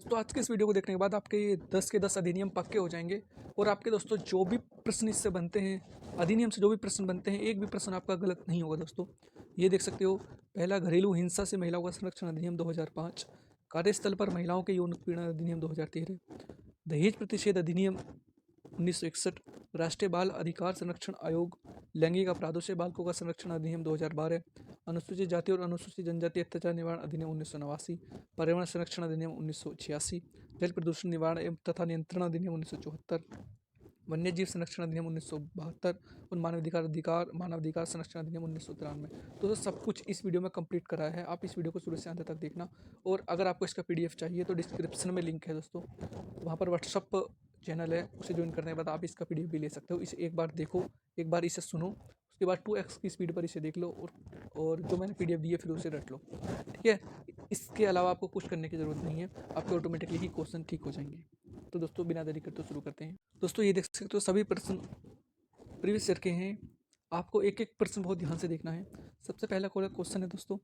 तो आज के इस वीडियो को देखने के बाद आपके ये 10 के 10 अधिनियम पक्के हो जाएंगे और आपके दोस्तों जो भी प्रश्न इससे बनते हैं, अधिनियम से जो भी प्रश्न बनते हैं, एक भी प्रश्न आपका गलत नहीं होगा दोस्तों। ये देख सकते हो, पहला घरेलू हिंसा से महिलाओं का संरक्षण अधिनियम 2005, कार्यस्थल पर महिलाओं के यौन उत्पीड़न अधिनियम 2013, दहेज प्रतिषेध अधिनियम 1961, राष्ट्रीय बाल अधिकार संरक्षण आयोग, लैंगिक अपराधों से बालकों का संरक्षण अधिनियम 2012, अनुसूचित जाति और अनुसूचित जनजाति अत्याचार निवारण अधिनियम 1989, पर्यावरण संरक्षण अधिनियम 1986, जल प्रदूषण निवारण एवं तथा नियंत्रण अधिनियम 1974, वन्य जीव संरक्षण अधिनियम 1972 और मानवाधिकार संरक्षण अधिनियम 1993। तो सब कुछ इस वीडियो में कंप्लीट करा है। आप इस वीडियो को शुरू से अंत तक देखना। और अगर आपको इसका पीडीएफ चाहिए तो डिस्क्रिप्शन में लिंक है दोस्तों, वहाँ पर व्हाट्सअप चैनल है, उसे ज्वाइन करने के बाद आप इसका पीडीएफ भी ले सकते हो। इसे एक बार देखो, एक बार इसे सुनो, उसके बाद 2x की स्पीड पर इसे देख लो और जो मैंने पीडीएफ दी है फिर उसे रट लो, ठीक है। इसके अलावा आपको कुछ करने की ज़रूरत नहीं है, आपके ऑटोमेटिकली ही क्वेश्चन ठीक हो जाएंगे। तो दोस्तों बिना देरी करते शुरू करते हैं। दोस्तों ये देख सकते हो सभी प्रश्न प्रीवियस ईयर के हैं। आपको एक एक प्रश्न बहुत ध्यान से देखना है। सबसे पहला क्वेश्चन है दोस्तों,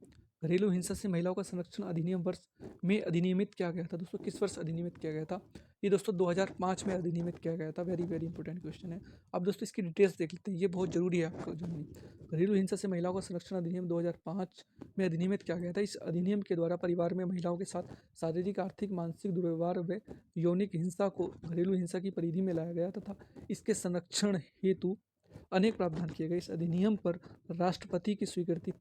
घरेलू हिंसा से महिलाओं का संरक्षण अधिनियम वर्ष में अधिनियमित किया गया था। दोस्तों किस वर्ष अधिनियमित किया गया था? ये दोस्तों 2005 में अधिनियमित किया गया था। वेरी वेरी इंपॉर्टेंट क्वेश्चन है। अब दोस्तों इसकी डिटेल्स देख लेते हैं, ये बहुत जरूरी है आपको जाननी। घरेलू हिंसा से महिलाओं का संरक्षण अधिनियम 2005 में अधिनियमित किया गया था। इस अधिनियम के द्वारा परिवार में महिलाओं के साथ शारीरिक, आर्थिक, मानसिक दुर्व्यवहार व यौनिक हिंसा को घरेलू हिंसा की परिधि में लाया गया तथा इसके संरक्षण हेतु अनेक प्रावधान किए गए। इस अधिनियम पर राष्ट्रपति की स्वीकृति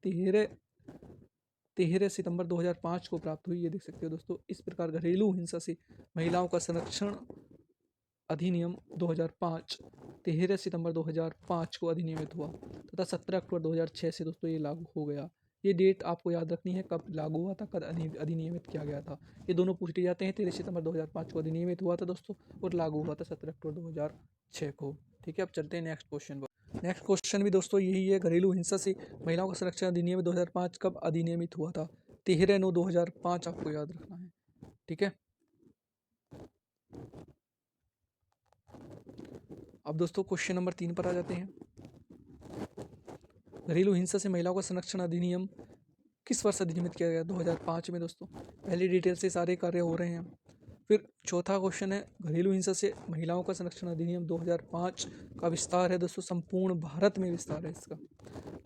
13 सितंबर 2005 को प्राप्त हुई। ये देख सकते हो दोस्तों। इस प्रकार घरेलू हिंसा से महिलाओं का संरक्षण अधिनियम 2005 13 सितंबर 2005 को अधिनियमित हुआ तथा 17 अक्टूबर 2006 से दोस्तों ये लागू हो गया। ये डेट आपको याद रखनी है, कब लागू हुआ था, कब अधिनियमित किया गया था। ये दोनों पूछ लिए जाते हैं। 13 सितंबर 2005 को अधिनियमित हुआ था दोस्तों और लागू हुआ था 17 अक्टूबर 2006 को। ठीक है, अब चलते हैं नेक्स्ट क्वेश्चन पर। नेक्स्ट क्वेश्चन भी दोस्तों यही है, घरेलू हिंसा से महिलाओं का संरक्षण अधिनियम 2005 कब अधिनियमित हुआ था? 13/9/2005 आपको याद रखना है। ठीक है, अब दोस्तों क्वेश्चन नंबर 3 पर आ जाते हैं। घरेलू हिंसा से महिलाओं का संरक्षण अधिनियम किस वर्ष अधिनियमित किया गया? 2005 में दोस्तों। पहली डिटेल से सारे कार्य हो रहे हैं। फिर चौथा क्वेश्चन है, घरेलू हिंसा से महिलाओं का संरक्षण अधिनियम 2005 का विस्तार है दोस्तों, संपूर्ण भारत में विस्तार है इसका।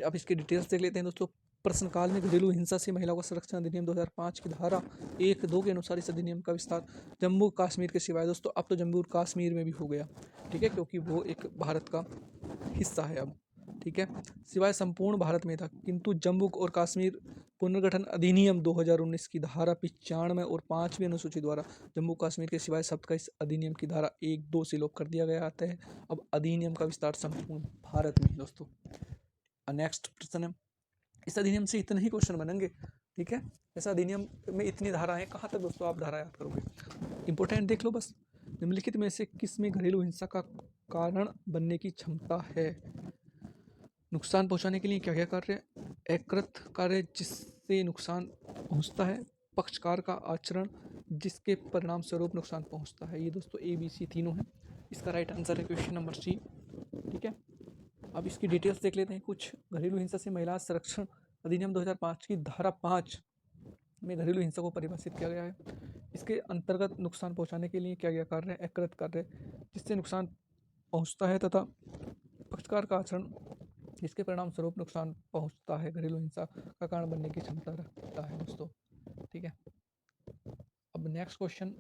अब इसकी डिटेल्स देख लेते हैं दोस्तों। प्रश्नकाल में घरेलू हिंसा से महिलाओं का संरक्षण अधिनियम 2005 की धारा 1-2 के अनुसार इस अधिनियम का विस्तार जम्मू कश्मीर के सिवाय दोस्तों, अब तो जम्मू कश्मीर में भी हो गया, ठीक है, क्योंकि वो एक भारत का हिस्सा है अब, ठीक है, सिवाय संपूर्ण भारत में था। किंतु जम्मू और कश्मीर पुनर्गठन अधिनियम 2019 की धारा 95 और 5वीं अनुसूची द्वारा जम्मू कश्मीर के सिवाय शब्द का इस अधिनियम की धारा 1-2 से लोप कर दिया गया आता है। अब अधिनियम का विस्तार संपूर्ण भारत में दोस्तों। नेक्स्ट प्रश्न है, इस अधिनियम से इतने ही क्वेश्चन बनेंगे, ठीक है। ऐसा अधिनियम में इतनी धाराएं, कहाँ तक दोस्तों आप धारा याद करोगे? इंपॉर्टेंट देख लो बस। निम्नलिखित में से किस में घरेलू हिंसा का कारण बनने की क्षमता है? नुकसान पहुंचाने के लिए क्या क्या कार्य? एकृत कार्य जिससे नुकसान पहुंचता है, पक्षकार का आचरण जिसके परिणाम स्वरूप नुकसान पहुंचता है। ये दोस्तों ABC तीनों हैं। इसका राइट आंसर है क्वेश्चन नंबर C, ठीक है। अब इसकी डिटेल्स देख लेते हैं कुछ। घरेलू हिंसा से महिला संरक्षण अधिनियम 2005 की धारा 5 में घरेलू हिंसा को परिभाषित किया गया है। इसके अंतर्गत नुकसान पहुंचाने के लिए क्या क्या कार्य है? एकृत कार्य जिससे नुकसान पहुंचता है तथा पक्षकार का आचरण जिसके परिणाम स्वरूप नुकसान पहुंचता है घरेलू हिंसा का कारण बनने की क्षमता रखता है दोस्तों, ठीक है। अब नेक्स्ट क्वेश्चन,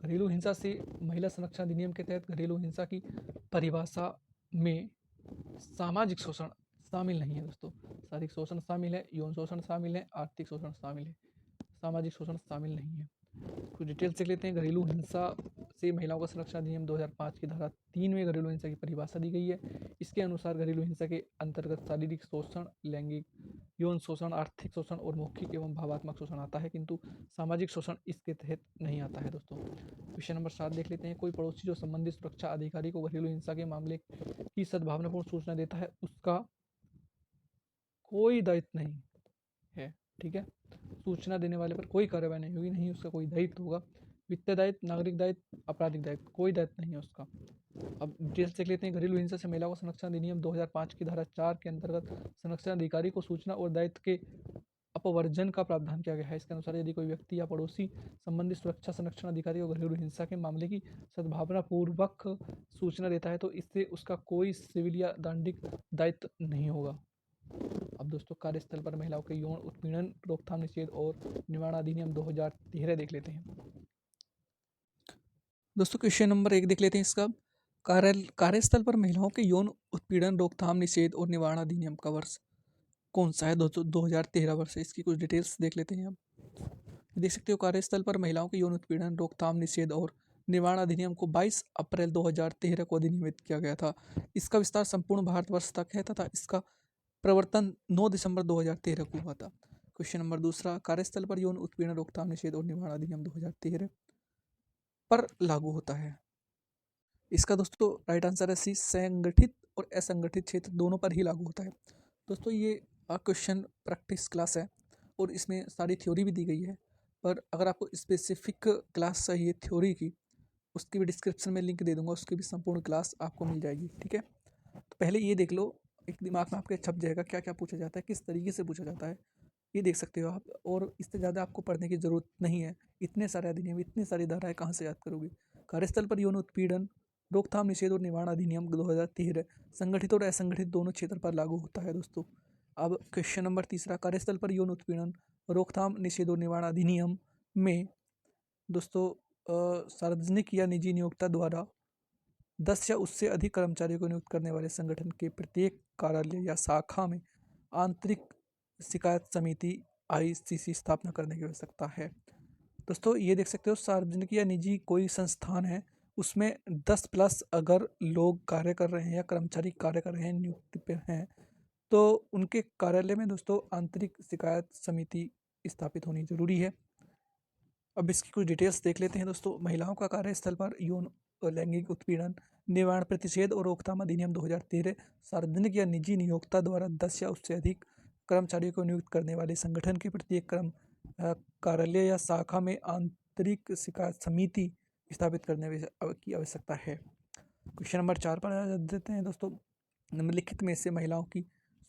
घरेलू हिंसा से महिला संरक्षण अधिनियम के तहत घरेलू हिंसा की परिभाषा में सामाजिक शोषण शामिल नहीं है दोस्तों। शारीरिक शोषण शामिल है, यौन शोषण शामिल है, आर्थिक शोषण शामिल है, सामाजिक शोषण शामिल नहीं है। कुछ डिटेल्स देख लेते हैं। घरेलू हिंसा से महिलाओं का संरक्षण अधिनियम 2005 की धारा 3 में घरेलू हिंसा की परिभाषा दी गई है। इसके अनुसार घरेलू हिंसा के अंतर्गत शारीरिक शोषण, लैंगिक, यौन शोषण, आर्थिक शोषण और मौखिक एवं भावात्मक शोषण आता है, किंतु सामाजिक शोषण इसके तहत नहीं आता है दोस्तों। क्वेश्चन नंबर 7 देख लेते हैं। कोई पड़ोसी जो संबंधित सुरक्षा अधिकारी को घरेलू हिंसा के मामले की सद्भावनापूर्ण सूचना देता है, उसका कोई दायित्व नहीं है, ठीक है। सूचना देने वाले पर कोई कार्रवाई नहीं होगी, नहीं उसका कोई दायित्व होगा। वित्तीय दायित्व, नागरिक दायित्व, आपराधिक दायित्व, कोई दायित्व नहीं है उसका। अब डिटेल्स देख लेते हैं। घरेलू हिंसा से महिलाओं का संरक्षण अधिनियम 2005 की धारा 4 के अंतर्गत संरक्षण अधिकारी को सूचना और दायित्व के अपवर्जन का प्रावधान किया गया है। इसके अनुसार यदि कोई व्यक्ति या पड़ोसी संबंधित सुरक्षा संरक्षण अधिकारी को घरेलू हिंसा के मामले की सद्भावनापूर्वक सूचना देता है तो इससे उसका कोई सिविल या दंडिक दायित्व नहीं होगा। अब दोस्तों कार्यस्थल पर महिलाओं के यौन उत्पीड़न रोकथाम निषेध और निवारण अधिनियम 2013 देख लेते हैं। दोस्तों क्वेश्चन नंबर 1 देख लेते हैं इसका। कार्यस्थल पर महिलाओं के यौन उत्पीड़न रोकथाम निषेध और निवारण अधिनियम का वर्ष कौन सा है? दोस्तों 2013 वर्ष है। इसकी कुछ डिटेल्स देख लेते हैं। अब देख सकते हो कार्यस्थल पर महिलाओं के यौन उत्पीड़न रोकथाम निषेध और निवारण अधिनियम को 22 अप्रैल 2013 को अधिनियमित किया गया था। इसका विस्तार संपूर्ण भारतवर्ष तक है तथा इसका प्रवर्तन 9 दिसंबर 2013 को हुआ था। क्वेश्चन नंबर 2 कार्यस्थल पर यौन उत्पीड़न रोकथाम निषेध और निवारण अधिनियम 2013 पर लागू होता है। इसका दोस्तों राइट आंसर है सी, संगठित और असंगठित क्षेत्र दोनों पर ही लागू होता है। दोस्तों ये क्वेश्चन प्रैक्टिस क्लास है और इसमें सारी थ्योरी भी दी गई है, पर अगर आपको स्पेसिफिक क्लास चाहिए थ्योरी की, उसकी भी डिस्क्रिप्शन में लिंक दे दूंगा, उसकी भी संपूर्ण क्लास आपको मिल जाएगी। ठीक है, तो पहले ये देख लो, एक दिमाग में आपके छप जाएगा क्या क्या पूछा जाता है, किस तरीके से पूछा जाता है, ये देख सकते हो आप। और इससे ज़्यादा आपको पढ़ने की ज़रूरत नहीं है, इतने सारे अधिनियम, इतनी सारी धाराएं कहाँ से याद करोगे। कार्यस्थल पर यौन उत्पीड़न रोकथाम निषेध और निवारण अधिनियम 2013 संगठित और असंगठित दोनों क्षेत्र पर लागू होता है दोस्तों। अब क्वेश्चन नंबर 3 कार्यस्थल पर यौन उत्पीड़न रोकथाम निषेध और निवारण अधिनियम में दोस्तों सार्वजनिक या निजी नियोक्ता द्वारा 10 या उससे अधिक कर्मचारियों को नियुक्त करने वाले संगठन के प्रत्येक कार्यालय या शाखा में आंतरिक शिकायत समिति ICC स्थापना करने की आवश्यकता है। दोस्तों ये देख सकते हो, सार्वजनिक या निजी कोई संस्थान है, उसमें 10+ अगर लोग कार्य कर रहे हैं या कर्मचारी कार्य कर रहे हैं, नियुक्ति पे हैं, तो उनके कार्यालय में दोस्तों आंतरिक शिकायत समिति स्थापित होनी जरूरी है। अब इसकी कुछ डिटेल्स देख लेते हैं दोस्तों। महिलाओं का कार्यस्थल पर यौन लैंगिक उत्पीड़न निवारण प्रतिषेध और रोकथाम अधिनियम 2013 सार्वजनिक या निजी नियोक्ता द्वारा 10 या उससे अधिक कर्मचारियों को नियुक्त करने वाले संगठन के प्रत्येक कार्यालय या शाखा में आंतरिक शिकायत समिति स्थापित करने की आवश्यकता है। क्वेश्चन नंबर 4 पर आ देते हैं दोस्तों। निम्नलिखित में से महिलाओं की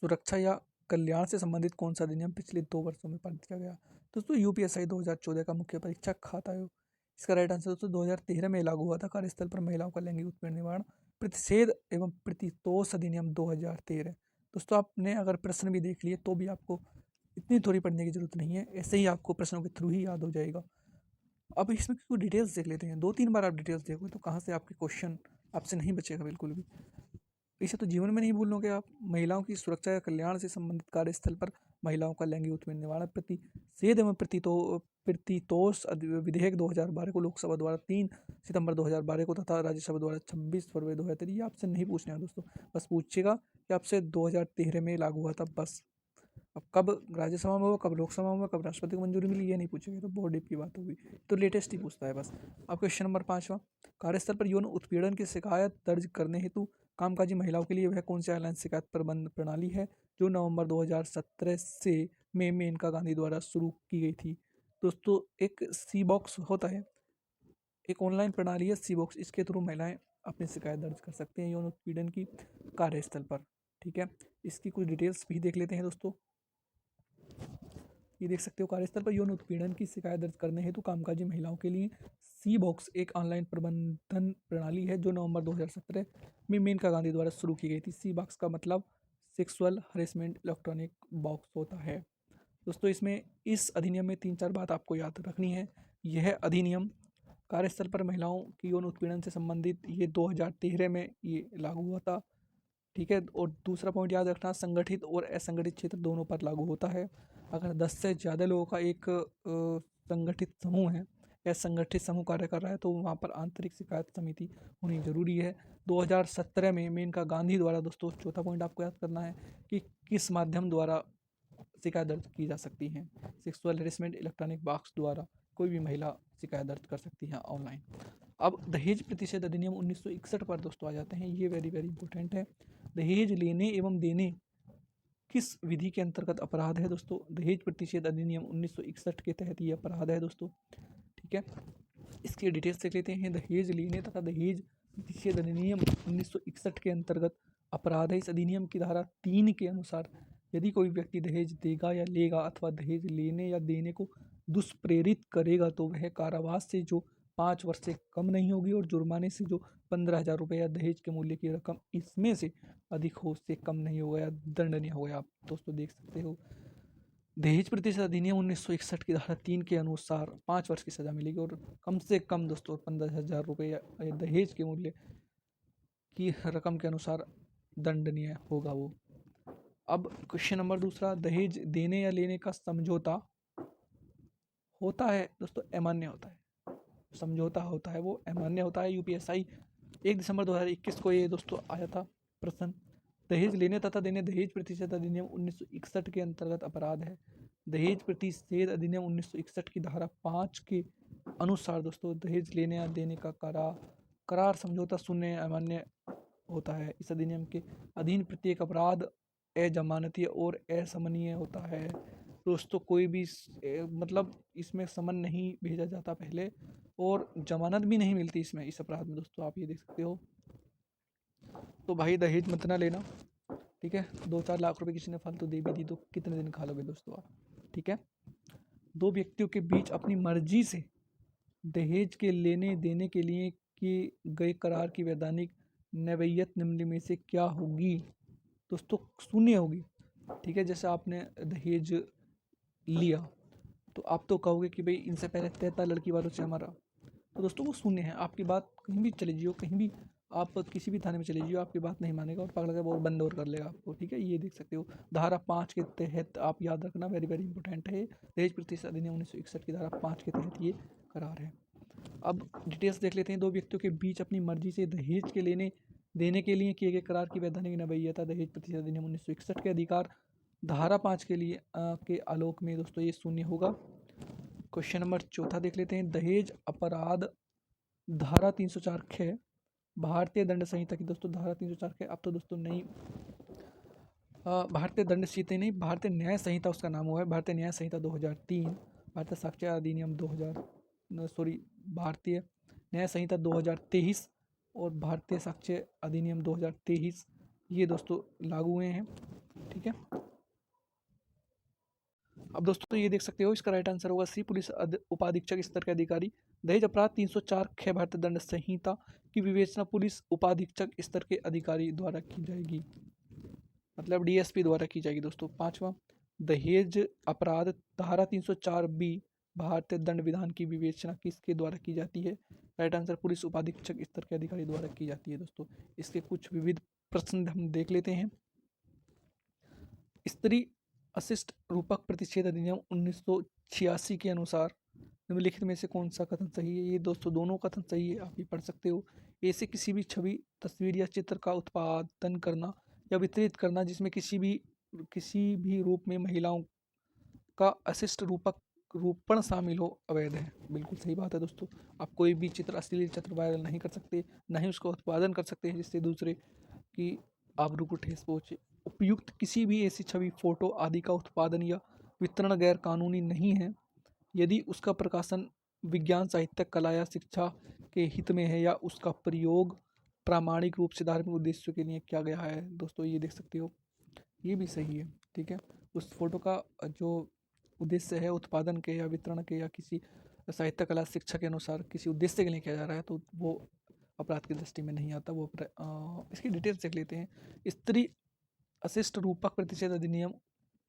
सुरक्षा या कल्याण से संबंधित कौन सा अधिनियम पिछले 2 वर्षों में पारित किया गया? दोस्तों UPSI 2014 का मुख्य परीक्षा खाता आयोग। इसका राइट आंसर दोस्तों 2013 में लागू हुआ था कार्यस्थल पर महिलाओं का लैंगिक उत्पीड़न निवारण प्रतिषेध एवं प्रतितोष अधिनियम 2013। दोस्तों आपने अगर प्रश्न भी देख लिए तो भी आपको इतनी थोड़ी पढ़ने की जरूरत नहीं है, ऐसे ही आपको प्रश्नों के थ्रू ही याद हो जाएगा। अब इसमें कुछ डिटेल्स देख लेते हैं। 2-3 बार आप डिटेल्स देखोगे तो कहाँ से आपके क्वेश्चन आपसे नहीं बचेगा बिल्कुल भी। इसे तो जीवन में नहीं भूलोगे आप। महिलाओं की सुरक्षा या कल्याण से संबंधित कार्यस्थल पर महिलाओं का लैंगिक उत्पीड़न निवारण प्रतिषेध एवं प्रतितोष विधेयक 2012 को लोकसभा द्वारा 3 सितंबर 2012 को तथा राज्यसभा द्वारा 26 फरवरी 2013। ये आपसे नहीं पूछना है दोस्तों, बस पूछेगा कि आपसे 2013 में लागू हुआ था बस। अब कब राज्यसभा में हुआ, कब लोकसभा में हुआ, कब राष्ट्रपति को मंजूरी मिली, ये नहीं पूछेगा, तो बहुत डीप की बात होगी, तो लेटेस्ट ही पूछता है बस। अब क्वेश्चन नंबर 5 कार्यस्थल पर यौन उत्पीड़न की शिकायत दर्ज करने हेतु कामकाजी महिलाओं के लिए वह कौन सी ऑनलाइन शिकायत प्रबंध प्रणाली है जो नवंबर 2017 से में मेनका गांधी द्वारा शुरू की गई थी? दोस्तों एक CBOX होता है, एक ऑनलाइन प्रणाली है CBOX, इसके थ्रू महिलाएं अपनी शिकायत दर्ज कर सकते हैं यौन उत्पीड़न की कार्यस्थल पर। ठीक है, इसकी कुछ डिटेल्स भी देख लेते हैं दोस्तों। ये देख सकते हो, कार्यस्थल पर यौन उत्पीड़न की शिकायत दर्ज करने हेतु कामकाजी महिलाओं के लिए CBOX एक ऑनलाइन प्रबंधन प्रणाली है जो नवंबर 2017 में मेनका गांधी द्वारा शुरू की गई थी। CBOX का मतलब सेक्सुअल हरेसमेंट इलेक्ट्रॉनिक बॉक्स होता है। दोस्तों इसमें इस अधिनियम में 3-4 बात आपको याद रखनी है। यह अधिनियम कार्यस्थल पर महिलाओं की यौन उत्पीड़न से संबंधित ये 2013 में ये लागू हुआ था। ठीक है, और दूसरा पॉइंट याद रखना, संगठित और असंगठित क्षेत्र दोनों पर लागू होता है। अगर 10 से ज़्यादा लोगों का एक संगठित समूह है या संगठित समूह कार्य कर रहा है तो वहाँ पर आंतरिक शिकायत समिति होनी जरूरी है। 2017 में मेनका गांधी द्वारा, दोस्तों चौथा पॉइंट आपको याद करना है कि किस माध्यम द्वारा शिकायत दर्ज की जा सकती है। सेक्सुअल हेरेसमेंट इलेक्ट्रॉनिक बॉक्स द्वारा कोई भी महिला शिकायत दर्ज कर सकती है ऑनलाइन। अब दहेज प्रतिषेध अधिनियम 1961 पर दोस्तों आ जाते हैं। ये वेरी वेरी इंपॉर्टेंट है। दहेज लेने एवं देने किस विधि के अंतर्गत अपराध है? दोस्तों दहेज प्रतिषेध अधिनियम 1961 के तहत ये अपराध है दोस्तों। ठीक है, इसकी डिटेल्स देख लेते हैं। दहेज लेने तथा दहेज प्रतिषेध अधिनियम 1961 के अंतर्गत अपराध है। इस अधिनियम की धारा 3 के अनुसार यदि कोई व्यक्ति दहेज देगा या लेगा अथवा दहेज लेने या देने को दुष्प्रेरित करेगा तो वह कारावास से जो 5 वर्ष से कम नहीं होगी और जुर्माने से जो 15,000 रुपये या दहेज के मूल्य की रकम इसमें से अधिक हो उससे कम नहीं होगा या दंडनीय होगा। आप दोस्तों देख सकते हो दहेज प्रतिशत अधिनियम 1961 की धारा 3 के अनुसार 5 वर्ष की सजा मिलेगी और कम से कम दोस्तों 15,000 रुपये या दहेज के मूल्य की रकम के अनुसार दंडनीय होगा वो। अब क्वेश्चन नंबर दूसरा, दहेज देने या लेने का समझौता होता है दोस्तों अमान्य होता है, समझौता होता है वो अमान्य होता है। यूपीएसआई 1 दिसंबर 2021 को ये दोस्तों आया था प्रश्न। दहेज लेने तथा देने दहेज प्रतिषेध अधिनियम 1961 के अंतर्गत अपराध है। दहेज प्रतिषेध अधिनियम 1961 की धारा 5 के अनुसार दोस्तों दहेज लेने या देने का करार समझौता शून्य अमान्य होता है। इस अधिनियम के अधीन प्रत्येक अपराध अजमानतीय और असमनीय होता है। दोस्तों कोई भी मतलब इसमें समन नहीं भेजा जाता पहले और जमानत भी नहीं मिलती इसमें, इस अपराध में दोस्तों आप ये देख सकते हो। तो भाई दहेज मत ना लेना, ठीक है। 2-4 लाख रुपए किसी ने फालतू दे भी दी तो कितने दिन खा लोगे दोस्तों आप, ठीक है। 2 व्यक्तियों के बीच अपनी मर्जी से दहेज के लेने देने के लिए किए गए करार की वैधानिक नवैयत निम्न में से क्या होगी दोस्तों? शून्य होगी, ठीक है। जैसे आपने दहेज लिया तो आप तो कहोगे कि भाई इनसे पहले तय था लड़की वालों से हमारा, तो दोस्तों वो शून्य है। आपकी बात कहीं भी चले जियो, कहीं भी आप किसी भी थाने में चले जाइए, आपकी बात नहीं मानेगा और पकड़ कर वो बंद और कर लेगा आपको, ठीक है। ये देख सकते हो धारा 5 के तहत, आप याद रखना, वेरी वेरी इंपॉर्टेंट है। दहेज प्रतिशत अधिनियम 1961 की धारा 5 के तहत ये करार है। अब डिटेल्स देख लेते हैं। 2 व्यक्तियों के बीच अपनी मर्जी से दहेज के लेने देने के लिए किए गए करार की वैधानिक नवैयता दहेज प्रतिशत अधिनियम 1961 के अधिकार धारा 5 के लिए के आलोक में दोस्तों ये शून्य होगा। क्वेश्चन नंबर चौथा देख लेते हैं। दहेज अपराध धारा 304 ख भारतीय दंड संहिता की दोस्तों धारा 304 ख, अब तो दोस्तों नहीं भारतीय दंड संहिता नहीं, भारतीय न्याय संहिता उसका नाम हुआ है। भारतीय न्याय संहिता 2003, भारतीय साक्ष्य अधिनियम 2000 भारतीय न्याय संहिता 2023 और भारतीय साक्ष्य अधिनियम 2023 ये दोस्तों लागू हुए हैं, ठीक है। अब दोस्तों तो ये देख सकते हो इसका राइट आंसर होगा सी, पुलिस उपाधीक्षक स्तर के अधिकारी। दहेज अपराध 304 ख भारतीय दंड संहिता की विवेचना पुलिस उपाधीक्षक स्तर के अधिकारी द्वारा की जाएगी, मतलब डीएसपी द्वारा की जाएगी दोस्तों। 5वां, दहेज अपराध धारा 304 बी भारतीय दंड विधान की विवेचना किसके द्वारा की जाती है? राइट आंसर पुलिस उपाधीक्षक स्तर के अधिकारी द्वारा की जाती है दोस्तों। इसके कुछ विविध प्रश्न हम देख लेते हैं। स्त्री अशिष्ट रूपक प्रतिषेध अधिनियम 1986 के अनुसार निम्नलिखित में से कौन सा कथन सही है? ये दोस्तों दोनों कथन सही है, आप ये पढ़ सकते हो। ऐसे किसी भी छवि, तस्वीर या चित्र का उत्पादन करना या वितरित करना जिसमें किसी भी रूप में महिलाओं का अशिष्ट रूपक रूपण शामिल हो अवैध है। बिल्कुल सही बात है दोस्तों। आप कोई भी चित्र, अश्लील चित्र वायरल नहीं कर सकते, ना ही उसका उत्पादन कर सकते हैं जिससे दूसरे की आबरू को ठेस पहुँचे। उपयुक्त किसी भी ऐसी छवि, फोटो आदि का उत्पादन या वितरण गैर कानूनी नहीं है यदि उसका प्रकाशन विज्ञान, साहित्य, कला या शिक्षा के हित में है या उसका प्रयोग प्रामाणिक रूप से धार्मिक उद्देश्यों के लिए किया गया है। दोस्तों ये देख सकते हो, ये भी सही है, ठीक है। उस फोटो का जो उद्देश्य है उत्पादन के या वितरण के या किसी साहित्य, कला, शिक्षा के अनुसार किसी उद्देश्य के लिए किया जा रहा है तो वो अपराध की दृष्टि में नहीं आता। वो इसकी डिटेल्स देख लेते हैं। स्त्री अशिष्ट रूपक प्रतिषेध अधिनियम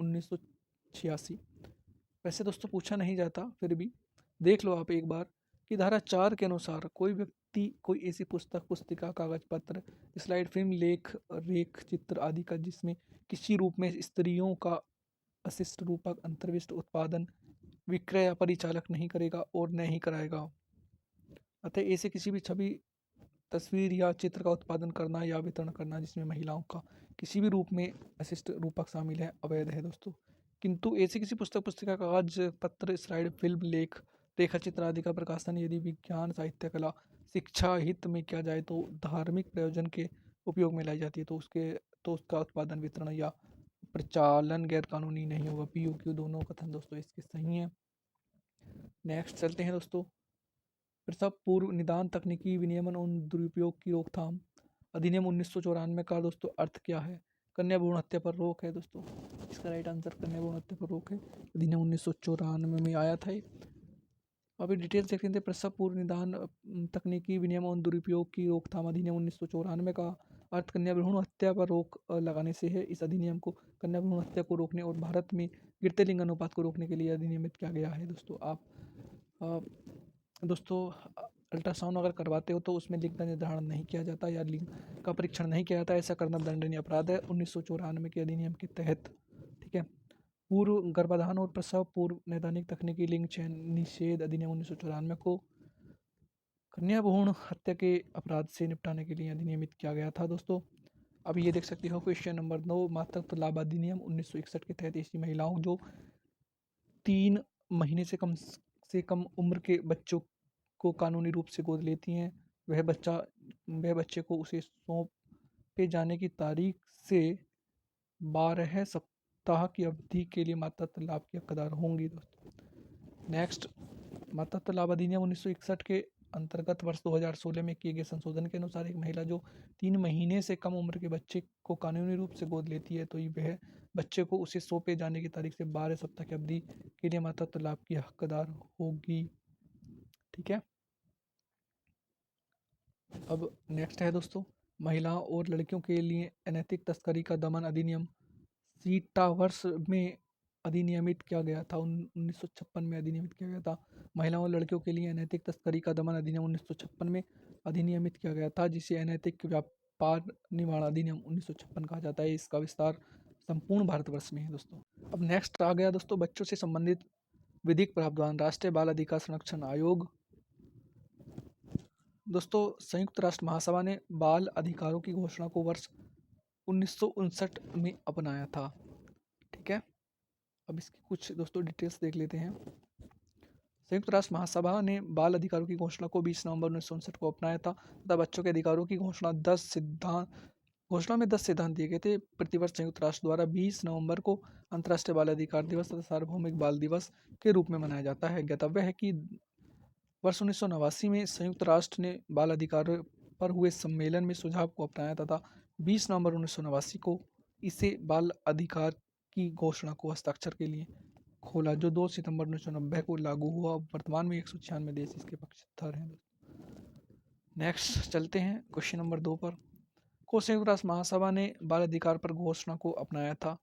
1986, वैसे दोस्तों पूछा नहीं जाता, फिर भी देख लो आप एक बार कि धारा 4 के अनुसार कोई व्यक्ति कोई ऐसी पुस्तक, पुस्तिका, कागज पत्र, स्लाइड, फिल्म, लेख, रेख, चित्र आदि का जिसमें किसी रूप में स्त्रियों का अशिष्ट रूपक अंतर्विष्ट उत्पादन, विक्रय या परिचालक नहीं करेगा और न ही कराएगा। अतः ऐसे किसी भी छवि, तस्वीर या चित्र का उत्पादन करना या वितरण करना जिसमें महिलाओं का किसी भी रूप में अशिष्ट रूपक शामिल है अवैध है दोस्तों। किंतु ऐसी किसी पुस्तक, पुस्तिका, कागज पत्र, स्लाइड, फिल्म, लेख, रेखा चित्र आदि का प्रकाशन यदि विज्ञान, साहित्य, कला, शिक्षा हित में किया जाए तो धार्मिक प्रयोजन के उपयोग में लाई जाती है तो उसका उत्पादन, वितरण या प्रचालन गैर कानूनी नहीं होगा। पी, क्यू दोनों कथन दोस्तों इसके सही हैं। नेक्स्ट चलते हैं दोस्तों। प्रसव पूर्व निदान तकनीकी विनियमन और दुरुपयोग की रोकथाम अधिनियम 1994 का दोस्तों अर्थ क्या है? कन्या भ्रूण हत्या पर रोक है दोस्तों। इसका राइट आंसर कन्या भ्रूण हत्या पर रोक है। अधिनियम 1994 में आया था ये। अभी डिटेल्स देख लेते हैं। प्रसव पूर्व निदान तकनीकी विनियम और दुरुपयोग की रोकथाम अधिनियम 1994 का अर्थ कन्या भ्रूण हत्या पर रोक लगाने से है। इस अधिनियम को कन्या भ्रूण हत्या को रोकने और भारत में गिरते लिंग अनुपात को रोकने के लिए अधिनियमित किया गया है दोस्तों। आप दोस्तों अल्ट्रासाउंड अगर करवाते हो तो उसमें लिंग का निर्धारण नहीं किया जाता या लिंग का परीक्षण नहीं किया जाता, ऐसा करना दंडनीय अपराध है 1994 के अधिनियम के तहत। ठीक है। पूर्व गर्भाधान और प्रसव पूर्व नैदानिक तकनीकी लिंग चयन निषेध अधिनियम 1994 को कन्या भ्रूण हत्या के अपराध से निपटाने के लिए अधिनियमित किया गया था दोस्तों। अब ये देख सकते हो क्वेश्चन नंबर 9, मातृत्व लाभ अधिनियम 1961 के तहत ऐसी महिलाओं जो 3 महीने से कम उम्र के बच्चों को कानूनी रूप से गोद लेती हैं, वह बच्चे को उसे सौंपे जाने की तारीख से 12 सप्ताह की अवधि के लिए मातृत्व लाभ की हकदार होंगी दोस्तों। नेक्स्ट, मातृत्व लाभ अधिनियम 1961 के अंतर्गत वर्ष 2016 में किए गए संशोधन के अनुसार एक महिला जो 3 महीने से कम उम्र के बच्चे को कानूनी रूप से गोद लेती है तो वह बच्चे को उसे सौंपे जाने की तारीख से 12 सप्ताह की अवधि के लिए मातृत्व लाभ की हकदार होगी। ठीक है। अब नेक्स्ट है दोस्तों, महिलाओं और लड़कियों के लिए अनैतिक तस्करी का दमन अधिनियम सीटा वर्ष में अधिनियमित किया गया था। 1956 में अधिनियमित किया गया था। महिलाओं और लड़कियों के लिए अनैतिक तस्करी का दमन अधिनियम 1956 में अधिनियमित किया गया था, जिसे अनैतिक व्यापार निवारण अधिनियम 1956 कहा जाता है। इसका विस्तार संपूर्ण भारतवर्ष में है दोस्तों। अब नेक्स्ट आ गया दोस्तों बच्चों से संबंधित विधिक प्रावधान। राष्ट्रीय बाल अधिकार संरक्षण आयोग दोस्तों, संयुक्त राष्ट्र महासभा ने बाल अधिकारों की घोषणा को वर्ष 1959 में अपनाया था। ठीक है। अब इसकी कुछ दोस्तों डिटेल्स देख लेते हैं। संयुक्त राष्ट्र महासभा ने बाल अधिकारों की घोषणा को 20 नवंबर 1959 को अपनाया था तथा बच्चों के अधिकारों की घोषणा में 10 सिद्धांत दिए गए थे। प्रतिवर्ष संयुक्त राष्ट्र द्वारा 20 नवंबर को अंतर्राष्ट्रीय बाल अधिकार दिवस तथा सार्वभौमिक बाल दिवस के रूप में मनाया जाता है। ज्ञातव्य है कि वर्ष 1989 में संयुक्त राष्ट्र ने बाल अधिकार पर हुए सम्मेलन में सुझाव को अपनाया तथा 20 नवंबर 1989 को इसे बाल अधिकार की घोषणा को हस्ताक्षर के लिए खोला, जो 2 सितंबर 1990 को लागू हुआ। वर्तमान में 196 देश इसके पक्षधर हैं। नेक्स्ट चलते हैं क्वेश्चन नंबर 2 पर। संयुक्त राष्ट्र महासभा ने बाल अधिकार पर घोषणा को अपनाया था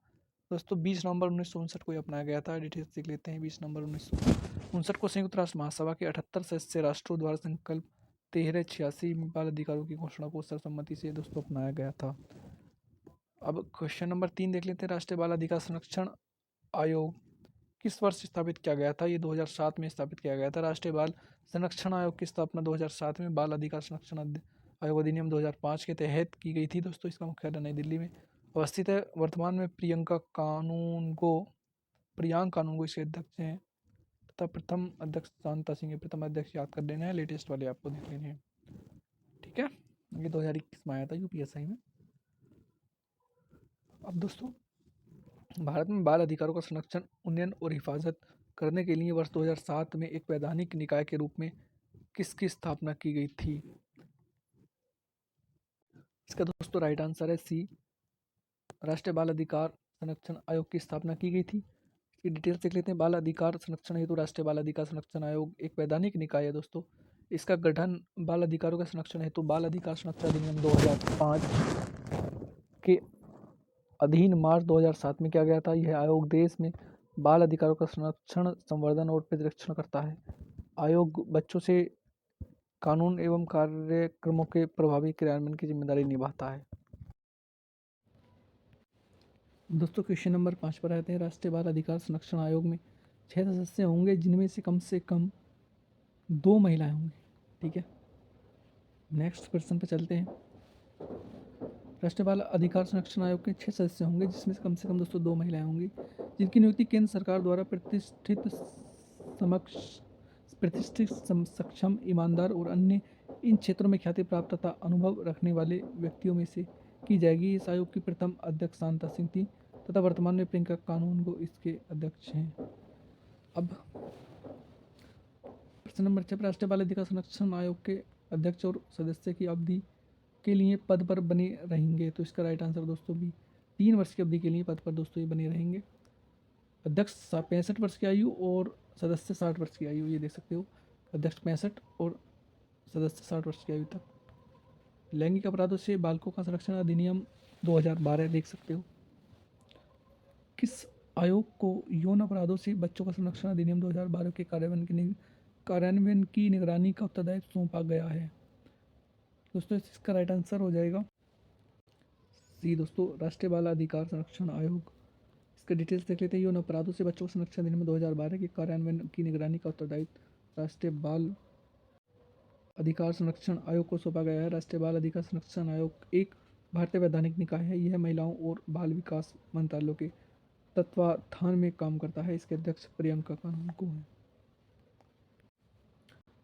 दोस्तों 20 नवंबर 1959 को अपनाया गया था। डिटेल्स देख लेते हैं। 20 नवंबर 1959 को संयुक्त राष्ट्र महासभा के 78 सदस्य राष्ट्रों द्वारा संकल्प 1386 में बाल अधिकारों की घोषणा को सर्वसम्मति से दोस्तों अपनाया गया था। अब क्वेश्चन नंबर 3 देख लेते हैं। राष्ट्रीय बाल अधिकार संरक्षण आयोग किस वर्ष स्थापित किया गया था? ये 2007 में स्थापित किया गया था। राष्ट्रीय बाल संरक्षण आयोग की स्थापना 2007 में बाल अधिकार संरक्षण आयोग अधिनियम 2005 के तहत की गई थी दोस्तों। इसका मुख्यालय नई दिल्ली में अवस्थित है। वर्तमान में प्रियंक कानून को इसके अध्यक्ष हैं तथा प्रथम अध्यक्ष शांता सिंह। प्रथम अध्यक्ष याद कर लेना है, लेटेस्ट वाले आपको देख लेने हैं। ठीक है। ये 2021 में आया था यूपीएससी में। अब दोस्तों, भारत में बाल अधिकारों का संरक्षण, उन्नयन और हिफाजत करने के लिए वर्ष 2007 में एक वैधानिक निकाय के रूप में किसकी स्थापना की गई थी? इसका दोस्तों राइट आंसर है सी, राष्ट्रीय बाल अधिकार संरक्षण आयोग की स्थापना की गई थी। इसकी डिटेल्स देख लेते हैं। बाल अधिकार संरक्षण हेतु राष्ट्रीय बाल अधिकार संरक्षण आयोग एक वैधानिक निकाय है दोस्तों। इसका गठन बाल अधिकारों के संरक्षण हेतु बाल अधिकार संरक्षण अधिनियम 2005 के अधीन मार्च 2007 में किया गया था। यह आयोग देश में बाल अधिकारों का संरक्षण, संवर्धन और परिरक्षण करता है। आयोग बच्चों से कानून एवं कार्यक्रमों के प्रभावी क्रियान्वयन की जिम्मेदारी निभाता है। दोस्तों क्वेश्चन नंबर 5 पर आते हैं। राष्ट्रीय बाल अधिकार संरक्षण आयोग में 6 सदस्य होंगे, जिनमें से कम 2 महिलाएं होंगी। ठीक है। नेक्स्ट क्वेश्चन पे चलते हैं। राष्ट्रीय बाल अधिकार संरक्षण आयोग के 6 सदस्य होंगे, जिसमें से कम दोस्तों 2 महिलाएं होंगी, जिनकी नियुक्ति केंद्र सरकार द्वारा प्रतिष्ठित सक्षम, ईमानदार और अन्य इन क्षेत्रों में ख्याति प्राप्त तथा अनुभव रखने वाले व्यक्तियों में से की जाएगी। इस आयोग की प्रथम अध्यक्ष शांता सिंह थी तथा वर्तमान में प्रियंका कानून को इसके अध्यक्ष हैं। अब प्रश्न नंबर 6, राष्ट्रीय बाल अधिकार संरक्षण आयोग के अध्यक्ष और सदस्य की अवधि के लिए पद पर बने रहेंगे। तो इसका राइट आंसर दोस्तों भी 3 वर्ष की अवधि के लिए पद पर दोस्तों ये बने रहेंगे। अध्यक्ष 65 वर्ष की आयु और सदस्य 60 वर्ष की आयु, ये देख सकते हो। अध्यक्ष 65 और सदस्य 60 वर्ष की आयु तक। लैंगिक अपराधों से बालकों का संरक्षण अधिनियम 2012 देख सकते हो। किस आयोग को यौन अपराधों से बच्चों का संरक्षण अधिनियम 2012 के कार्यान्वयन की निगरानी का उत्तरदायित्व सौंपा गया है? दोस्तों इसका राइट आंसर हो जाएगा सी दोस्तों, राष्ट्रीय बाल अधिकार संरक्षण आयोग। इसका डिटेल्स देख लेते हैं। यौन अपराधों से बच्चों का संरक्षण अधिनियम 2012 के कार्यान्वयन की निगरानी का उत्तरदायित्व राष्ट्रीय बाल अधिकार संरक्षण आयोग को सौंपा गया है। राष्ट्रीय बाल अधिकार संरक्षण आयोग एक भारतीय वैधानिक निकाय है। यह महिलाओं और बाल विकास मंत्रालयों के तत्वाधान में काम करता है। इसके अध्यक्ष प्रियंका कानूनगो हैं।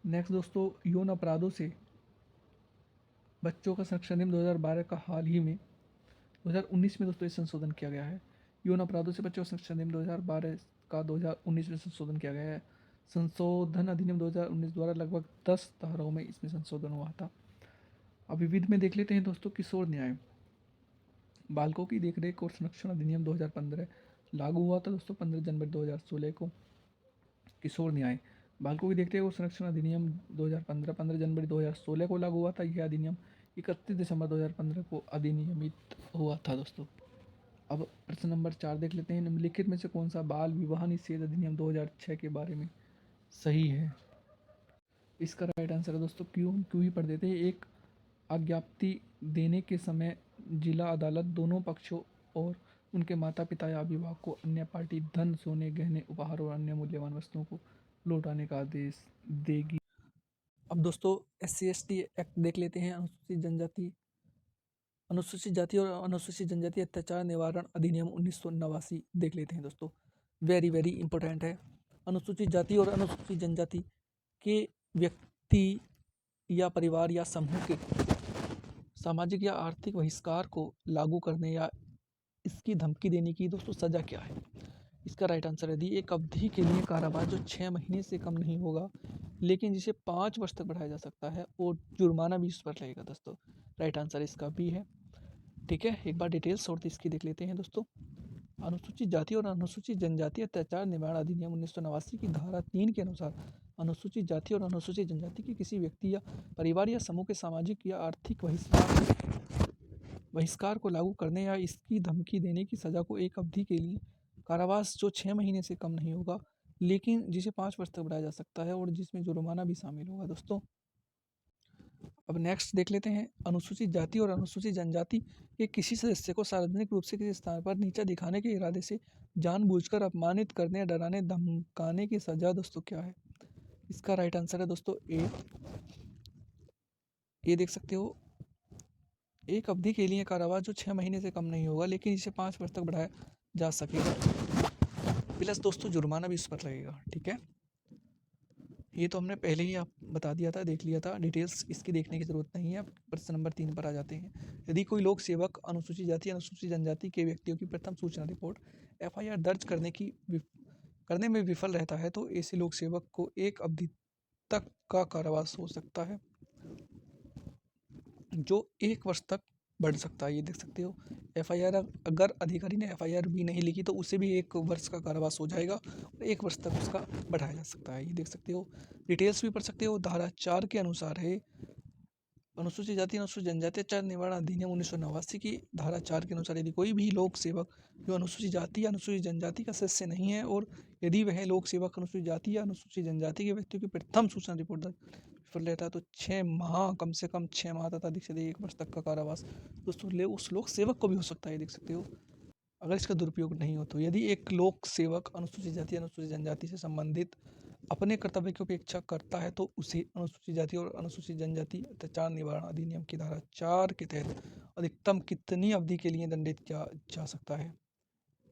नेक्स्ट दोस्तों, यौन अपराधों से बच्चों का संरक्षण अधिनियम 2012 का हाल ही में 2019 में दोस्तों इस संशोधन किया गया है। यौन अपराधों से बच्चों का संरक्षण अधिनियम 2012 का 2019 में संशोधन किया गया है। संशोधन अधिनियम 2019 द्वारा लगभग 10 धाराओं में इसमें संशोधन हुआ था। अब विविध में देख लेते हैं दोस्तों। किशोर न्याय, बालकों की देखरेख और संरक्षण अधिनियम 2015 लागू हुआ था दोस्तों 15 जनवरी 2016 को। किशोर न्याय, बालकों की देखरेख और संरक्षण अधिनियम 2015 15 जनवरी 2016 को लागू हुआ था। यह अधिनियम 31 दिसंबर 2015 को अधिनियमित हुआ था दोस्तों। अब प्रश्न नंबर 4 देख लेते हैं। निम्नलिखित में से कौन सा बाल विवाह निषेध अधिनियम 2006 के बारे में सही है? इसका राइट आंसर है दोस्तों क्यों ही पढ़ देते हैं। एक आज्ञप्ति देने के समय जिला अदालत दोनों पक्षों और उनके माता पिता या अभिभावक को अन्य पार्टी धन, सोने, गहने, उपहार और अन्य मूल्यवान वस्तुओं को लौटाने का आदेश देगी। अब दोस्तों SC/ST एक्ट देख लेते हैं। अनुसूचित जाति और अनुसूचित जनजाति अत्याचार निवारण अधिनियम 1989 देख लेते हैं दोस्तों। वेरी वेरी इंपॉर्टेंट है। अनुसूचित जाति और अनुसूचित जनजाति के व्यक्ति या परिवार या समूह के सामाजिक या आर्थिक बहिष्कार को लागू करने या इसकी धमकी देने की दोस्तों सजा क्या है? इसका राइट आंसर है दी एक अवधि के लिए कारावास जो 6 महीने से कम नहीं होगा, लेकिन जिसे 5 वर्ष तक बढ़ाया जा सकता है और जुर्माना भी उस पर रहेगा दोस्तों। राइट आंसर इसका भी है। ठीक है, एक बार डिटेल्स और इसकी देख लेते हैं दोस्तों। अनुसूचित जाति और अनुसूचित जनजाति अत्याचार निवारण अधिनियम 1989 की धारा 3 के अनुसार अनुसूचित जाति और अनुसूचित जनजाति के किसी व्यक्ति या परिवार या समूह के सामाजिक या आर्थिक बहिष्कार को लागू करने या इसकी धमकी देने की सजा को एक अवधि के लिए कारावास जो 6 महीने से कम नहीं होगा, लेकिन जिसे 5 वर्ष तक बढ़ाया जा सकता है और जिसमें जुर्माना भी शामिल होगा दोस्तों। अब नेक्स्ट देख लेते हैं। अनुसूचित जाति और अनुसूचित जनजाति के किसी सदस्य को सार्वजनिक रूप से किसी स्थान पर नीचा दिखाने के इरादे से जानबूझकर अपमानित करने, डराने, धमकाने की सजा दोस्तों क्या है? इसका राइट आंसर है दोस्तों ए देख सकते हो। एक अवधि के लिए कारावास जो 6 महीने से कम नहीं होगा, लेकिन इसे 5 वर्ष तक बढ़ाया जा सकेगा, प्लस दोस्तों जुर्माना भी इस पर लगेगा। ठीक है, ये तो हमने पहले ही आप बता दिया था, देख लिया था। डिटेल्स इसकी देखने की ज़रूरत नहीं है। प्रश्न नंबर 3 पर आ जाते हैं। यदि कोई लोक सेवक अनुसूचित जाति अनुसूचित जनजाति के व्यक्तियों की प्रथम सूचना रिपोर्ट FIR दर्ज करने में विफल रहता है तो ऐसे लोक सेवक को एक अवधि तक का कारावास हो सकता है जो 1 वर्ष तक बढ़ सकता है। ये देख सकते हो। FIR अगर अधिकारी ने FIR भी नहीं लिखी तो उसे भी 1 वर्ष का कारावास हो जाएगा और 1 वर्ष तक उसका बढ़ाया जा सकता है। ये देख सकते हो। डिटेल्स भी पढ़ सकते हो। धारा 4 के अनुसार है अनुसूचित जाति अनुसूचित जनजाति अत्याचार निवारण अधिनियम 1989 की धारा 4 के अनुसार यदि कोई भी लोक सेवक जो अनुसूचित जाति या अनुसूचित जनजाति का सदस्य नहीं है और यदि वह लोक सेवक अनुसूचित जाति या अनुसूचित जनजाति के व्यक्तियों की प्रथम सूचना रिपोर्ट विफल रहता है तो 6 माह, कम से कम 6 माह तथा अधिक से अधिक 1 वर्ष तक का कारावास दोस्तों उस लोक सेवक को भी हो सकता है। देख सकते हो, अगर इसका दुरुपयोग नहीं हो तो। यदि एक लोक सेवक अनुसूचित जाति अनुसूचित जनजाति से संबंधित अपने कर्तव्य की उपेक्षा करता है तो उसे अनुसूचित जाति और अनुसूचित जनजाति अत्याचार निवारण अधिनियम की धारा 4 के तहत अधिकतम कितनी अवधि के लिए दंडित किया जा सकता है?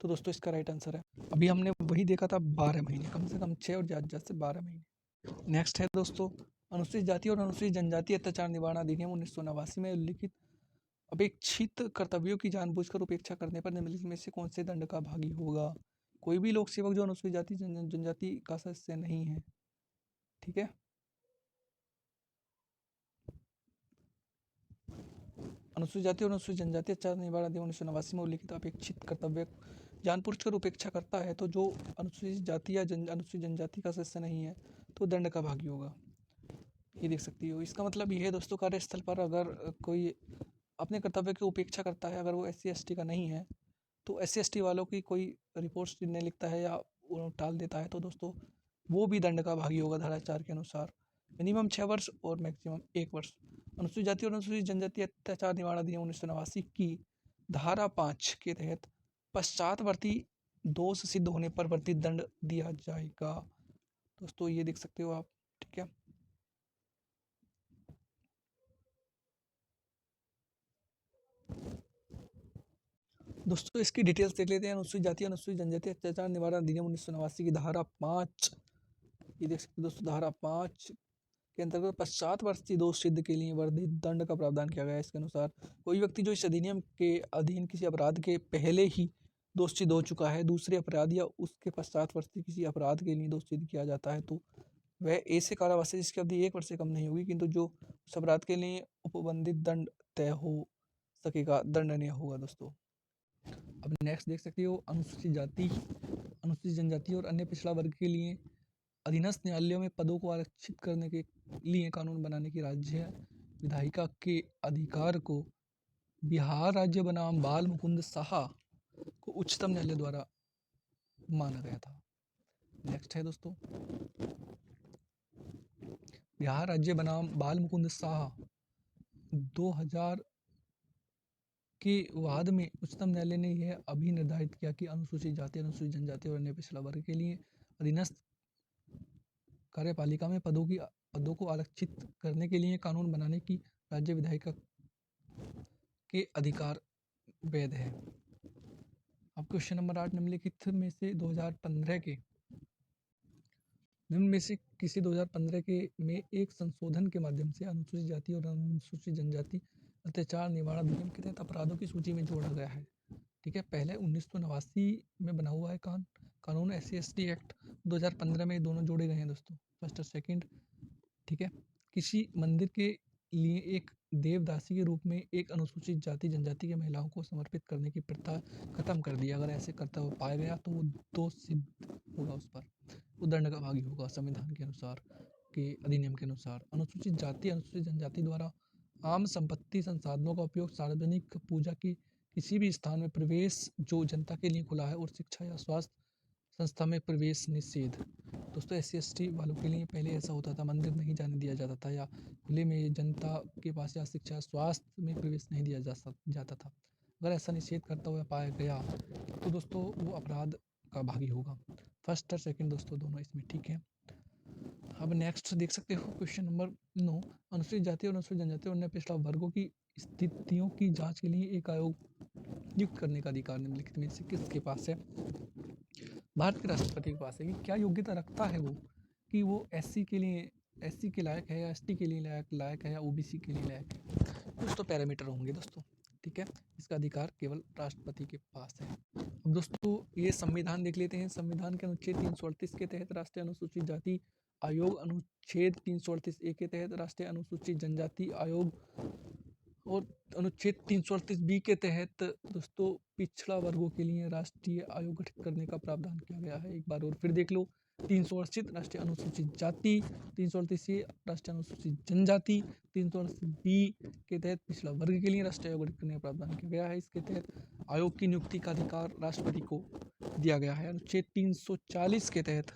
तो दोस्तों इसका राइट आंसर है, अभी हमने वही देखा था, 12 महीने, कम से कम 6 और ज़्यादा से 12 महीने। नेक्स्ट है दोस्तों, अनुसूचित जाति और अनुसूचित जनजाति अत्याचार निवारण अधिनियम 1989 में उल्लिखित अपेक्षित कर्तव्यों की जानबूझकर उपेक्षा करने पर निम्नलिखित में से कौन से दंड का भागी होगा? कोई भी लोक सेवक जो अनुसूचित जाति जनजाति का सदस्य नहीं है। ठीक है, अनुसूचित जाति और अनुसूचित जनजाति अत्याचार निवारण अधिनियम 1989 में उल्लिखित अपेक्षित कर्तव्य जानबूझकर उपेक्षा करता है तो जो अनुसूचित जाति या अनुसूचित जनजाति का सदस्य नहीं है तो दंड का भागी होगा। ये देख सकती हो। इसका मतलब ये है दोस्तों, कार्यस्थल पर अगर कोई अपने कर्तव्य की उपेक्षा करता है, अगर वो SC ST का नहीं है तो SC ST वालों की कोई रिपोर्ट्स नहीं लिखता है या टाल देता है तो दोस्तों वो भी दंड का भागी होगा धारा 4 के अनुसार। मिनिमम 6 वर्ष और मैक्सिमम 1 वर्ष। अनुसूचित जाति और अनुसूचित जनजाति अत्याचार निवारण अधिनियम 1989 की धारा 5 के तहत पश्चातवर्ती दोष सिद्ध होने पर वर्तित दंड दिया जाएगा। दोस्तों ये देख सकते हो आप, ठीक है। दोस्तों इसकी डिटेल्स देख लेते हैं। अनुसूचित जाति अनुसूचित जनजाति अत्याचार निवारण अधिनियम 1989 की धारा 5, ये देख सकते हैं दोस्तों, धारा 5 के अंतर्गत पश्चातवर्ती दोष सिद्ध के लिए वर्धित दंड का प्रावधान किया गया है। इसके अनुसार कोई व्यक्ति जो इस अधिनियम के अधीन किसी अपराध के पहले ही दोष सिद्ध हो चुका है, दूसरे अपराध या उसके पश्चातवर्ती किसी अपराध के लिए दोष सिद्ध किया जाता है तो वह ऐसे कारावास है जिसकी अवधि 1 वर्ष से कम नहीं होगी, किंतु जो उस अपराध के लिए उपबंधित दंड तय हो सकेगा, दंडनीय होगा। दोस्तों अब नेक्स्ट देख सकते हो, अनुसूचित जाति अनुसूचित जनजाति और अन्य पिछड़ा वर्ग के लिए अधीनस्थ न्यायालयों में पदों को आरक्षित करने के लिए कानून बनाने की राज्य विधायिका के अधिकार को बिहार राज्य बनाम बाल मुकुंद साहा को उच्चतम न्यायालय द्वारा माना गया था। नेक्स्ट है दोस्तों, बिहार राज्य बनाम बाल मुकुंद साहा 2000 के वाद में उच्चतम न्यायालय ने यह अभी निर्धारित किया कि अनुसूचित जाति अनुसूचित जनजाति और अन्य पिछड़ा वर्ग के लिए अधीनस्थ कार्यपालिका में पदों को आरक्षित करने के लिए कानून बनाने की राज्य विधायिका के अधिकार वैध है। अब क्वेश्चन नंबर 8, निम्नलिखित में से 2015 के निम्न में से किसी 2015 के में एक संशोधन के माध्यम से अनुसूचित जाति और अनुसूचित जनजाति अत्याचार निवारण अधिनियम के तहत अपराधों की सूची में जोड़ा गया है। ठीक है, पहले 1989 में बना हुआ है कानून SC ST एक्ट, 2015 में दोनों जोड़े गए हैं दोस्तों, फर्स्ट और सेकंड। ठीक है, किसी मंदिर के लिए एक देवदासी के रूप में एक अनुसूचित जाति जनजाति के महिलाओं को समर्पित करने की प्रथा खत्म कर दी। अगर ऐसे करता हुआ पाया गया तो वो दोष सिद्ध होगा, उस पर वो दंड का भागी होगा संविधान के अनुसार, के अधिनियम के अनुसार। अनुसूचित जाति अनुसूचित जनजाति द्वारा आम संपत्ति संसाधनों का उपयोग, सार्वजनिक पूजा की किसी भी स्थान में प्रवेश जो जनता के लिए खुला है और शिक्षा या स्वास्थ्य संस्था में प्रवेश निषेध। दोस्तों SC ST वालों के लिए पहले ऐसा होता था, मंदिर नहीं जाने दिया जाता था या खुले में जनता के पास या शिक्षा स्वास्थ्य में प्रवेश नहीं दिया जाता था। अगर ऐसा निषेध करता हुआ पाया गया तो दोस्तों वो अपराध का भागी होगा, फर्स्ट और सेकंड दोस्तों दोनों इसमें, ठीक है। अब नेक्स्ट देख सकते हो क्वेश्चन नंबर 9, अनुसूचित जाति और अनुसूचित जनजाति और अन्य पिछड़ा वर्गों की स्थितियों की जांच के लिए एक आयोग नियुक्त करने का अधिकार निम्नलिखित में से किसके पास है? भारत के राष्ट्रपति के पास है। कि क्या योग्यता रखता है वो कि वो SC के लिए SC के लायक है या ST के लिए लायक है या OBC के लिए लायक है, कुछ तो पैरामीटर होंगे दोस्तों, ठीक है। इसका अधिकार केवल राष्ट्रपति के पास है। अब दोस्तों ये संविधान देख लेते हैं। संविधान के अनुच्छेद 338 के तहत राष्ट्रीय अनुसूचित जाति आयोग, अनुच्छेद 338A के तहत राष्ट्रीय अनुसूचित जनजाति आयोग और अनुच्छेद 338B के तहत दोस्तों पिछड़ा वर्गों के लिए राष्ट्रीय आयोग गठित करने का प्रावधान किया गया है। एक बार और फिर देख लो, 338 राष्ट्रीय अनुसूचित जाति, 338A राष्ट्रीय अनुसूचित जनजाति, 338B के तहत पिछड़ा वर्ग के लिए राष्ट्रीय आयोग गठित करने का प्रावधान किया गया है। इसके तहत आयोग की नियुक्ति का अधिकार राष्ट्रपति को दिया गया है। अनुच्छेद 340 के तहत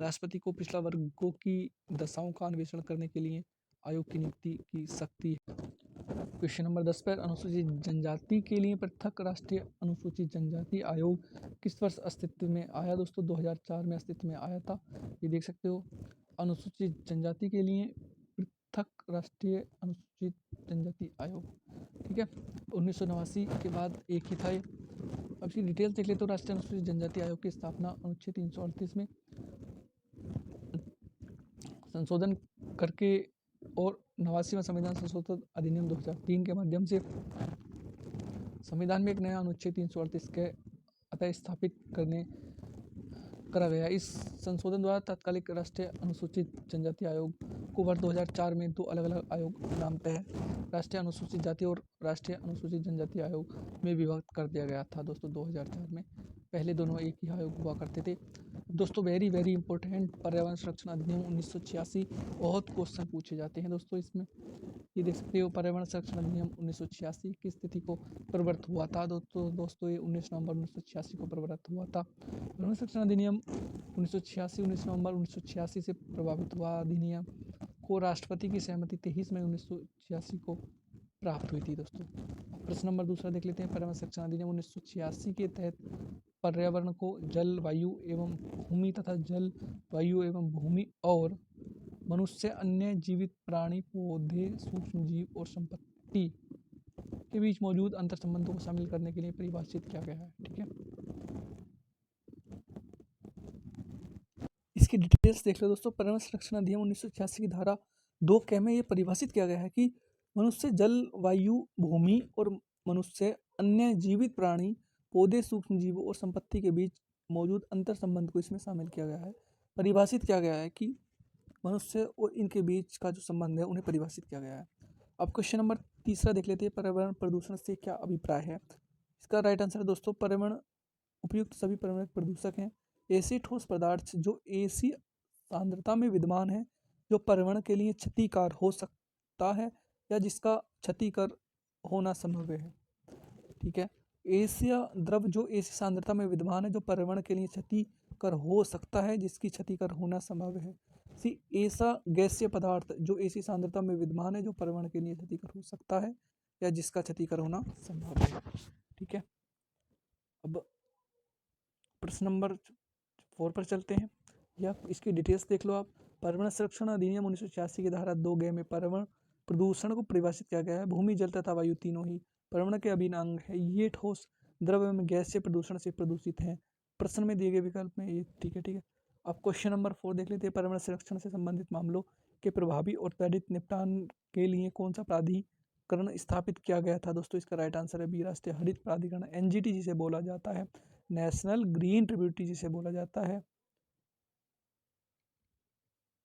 राष्ट्रपति को पिछड़ा वर्गों की दशाओं का अन्वेषण करने के लिए आयोग की नियुक्ति की शक्ति है। क्वेश्चन नंबर 10 पर अनुसूचित जनजाति के लिए पृथक राष्ट्रीय अनुसूचित जनजाति आयोग किस वर्ष अस्तित्व में आया? दोस्तों 2004 में अस्तित्व में आया था। ये देख सकते हो, अनुसूचित जनजाति के लिए पृथक राष्ट्रीय अनुसूचित जनजाति आयोग, ठीक है। 1989 के बाद एक ही था ये। अब इसकी डिटेल्स देख लेते हो। राष्ट्रीय अनुसूचित जनजाति आयोग की स्थापना अनुच्छेद 338 में संशोधन करके और 89वां संविधान संशोधन अधिनियम 2003 के माध्यम से संविधान में एक नया अनुच्छेद 338 के अतः स्थापित करने करा गया। इस संशोधन द्वारा तात्कालिक राष्ट्रीय अनुसूचित जनजाति आयोग को वर्ष 2004 में 2 अलग अलग आयोग नाम तय राष्ट्रीय अनुसूचित जाति और राष्ट्रीय अनुसूचित जनजाति आयोग में विभक्त कर दिया गया था दोस्तों 2004 में। पहले दोनों एक ही आयोग हुआ करते थे। दोस्तों वेरी वेरी इंपॉर्टेंट पर्यावरण संरक्षण अधिनियम 1986, बहुत क्वेश्चन पूछे जाते हैं दोस्तों इसमें। ये देख सकते हो पर्यावरण संरक्षण अधिनियम 1986 किस तिथि को प्रवृत्त हुआ था दोस्तों ये 19 नवंबर 1986 को प्रवृत्त हुआ था। पर्यावरण संरक्षण अधिनियम 19 नवंबर 1986 से प्रभावित हुआ। अधिनियम को राष्ट्रपति की सहमति 23 मई 1986 को प्राप्त हुई थी दोस्तों। प्रश्न नंबर दूसरा देख लेते हैं। पर्यावरण संरक्षण अधिनियम 1986 के तहत पर्यावरण को जल, वायु एवं भूमि तथा जल, वायु एवं भूमि और मनुष्य, अन्य जीवित प्राणी, पौधे, सूक्ष्म जीव और संपत्ति के बीच मौजूद अंतर संबंधों को शामिल करने के लिए परिभाषित किया गया है। ठीक है, इसकी डिटेल्स देख लो दोस्तों। पर्यावरण संरक्षण अधिनियम 1986 की धारा 2 में ये परिभाषित किया गया है कि मनुष्य, जल, वायु, भूमि और मनुष्य, अन्य जीवित प्राणी, पौधे, सूक्ष्म जीवों और संपत्ति के बीच मौजूद अंतर संबंध को इसमें शामिल किया गया है। परिभाषित किया गया है कि मनुष्य और इनके बीच का जो संबंध है उन्हें परिभाषित किया गया है। अब क्वेश्चन नंबर तीसरा देख लेते हैं। पर्यावरण प्रदूषण से क्या अभिप्राय है? इसका राइट आंसर है दोस्तों पर्यावरण उपयुक्त सभी पर्यावरण प्रदूषक हैं ऐसे ठोस पदार्थ जो ऐसी सांद्रता में विद्यमान है जो पर्यावरण के लिए क्षतिकार हो सकता है या जिसका क्षतिकर होना संभव है। ठीक है, ऐसा द्रव जो ऐसी सांद्रता में विद्यमान है जो पर्यावरण के लिए क्षतिकर हो सकता है जिसकी क्षतिकर होना संभव है। सी, ऐसा गैसीय पदार्थ जो ऐसी सांद्रता में विद्यमान है जो पर्यावरण के लिए क्षतिकर हो सकता है या जिसका क्षतिकर होना संभव है। ठीक है, अब प्रश्न नंबर 4 पर चलते हैं, या इसकी डिटेल्स देख लो आप। पर्यावरण संरक्षण अधिनियम 1986 की धारा 2 में पर्यावरण प्रदूषण को परिभाषित किया गया है। भूमि, जल तथा वायु तीनों ही पर्यावरण के अभिन्न अंग है। ये ठोस, द्रव एवं गैसीय प्रदूषण से प्रदूषित हैं। प्रश्न में दिए गए विकल्प में ये ठीक है। अब क्वेश्चन नंबर 4 देख लेते हैं। पर्यावरण संरक्षण से संबंधित मामलों के प्रभावी और त्वरित निपटान के लिए कौन सा प्राधिकरण स्थापित किया गया था? दोस्तों इसका राइट आंसर है बी, राष्ट्रीय हरित प्राधिकरण, NGT जिसे बोला जाता है, नेशनल ग्रीन ट्रिब्यूटरी जिसे बोला जाता है।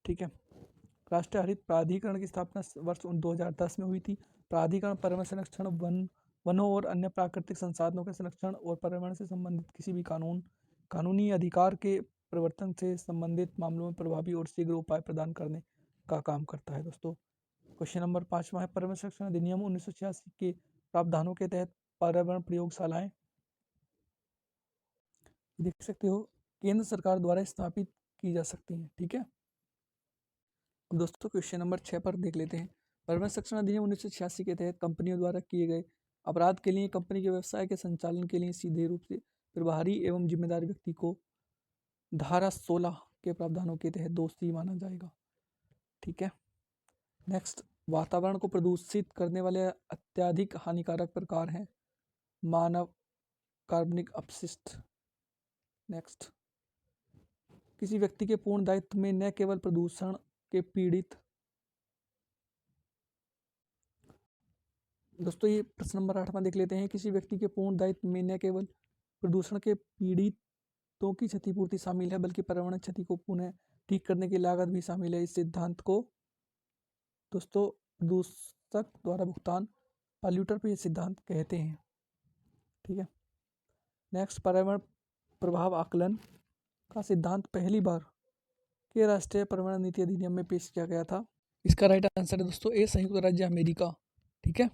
ठीक है, राष्ट्रीय हरित प्राधिकरण की स्थापना वर्ष 2010 में हुई थी। प्राधिकरण पर्यावरण संरक्षण, वनों और अन्य प्राकृतिक संसाधनों के संरक्षण और पर्यावरण से संबंधित किसी भी कानूनी अधिकार के प्रवर्तन से संबंधित मामलों में प्रभावी और शीघ्र उपाय प्रदान करने का काम करता है दोस्तों। क्वेश्चन नंबर 5 है। पर्यावरण संरक्षण अधिनियम 1986 के प्रावधानों के तहत पर्यावरण प्रयोगशालाएं देख सकते हो केंद्र सरकार द्वारा स्थापित की जा सकती हैं। ठीक है, अब दोस्तों क्वेश्चन नंबर 6 पर देख लेते हैं। पर्यावरण संरक्षण अधिनियम 1986 के तहत कंपनियों द्वारा किए गए अपराध के लिए कंपनी के व्यवसाय के संचालन के लिए सीधे रूप से प्रभारी एवं जिम्मेदार व्यक्ति को धारा 16 के प्रावधानों के तहत दोषी माना जाएगा। ठीक है, नेक्स्ट, वातावरण को प्रदूषित करने वाले अत्यधिक हानिकारक प्रकार हैं मानव कार्बनिक अपशिष्ट। नेक्स्ट, किसी व्यक्ति के पूर्ण दायित्व में न केवल प्रदूषण के पीड़ित। दोस्तों ये प्रश्न नंबर 8 में देख लेते हैं। किसी व्यक्ति के पूर्ण दायित्व में न केवल प्रदूषण के पीड़ितों की क्षतिपूर्ति शामिल है बल्कि पर्यावरण क्षति को पुनः ठीक करने की लागत भी शामिल है। इस सिद्धांत को दोस्तों प्रदूषक द्वारा भुगतान, पॉल्यूटर पे ये सिद्धांत कहते हैं। ठीक है, नेक्स्ट, पर्यावरण प्रभाव आकलन का सिद्धांत पहली बार के राष्ट्रीय पर्यावरण नीति अधिनियम में पेश किया गया था। इसका राइट आंसर है दोस्तों ए, संयुक्त राज्य अमेरिका। ठीक है,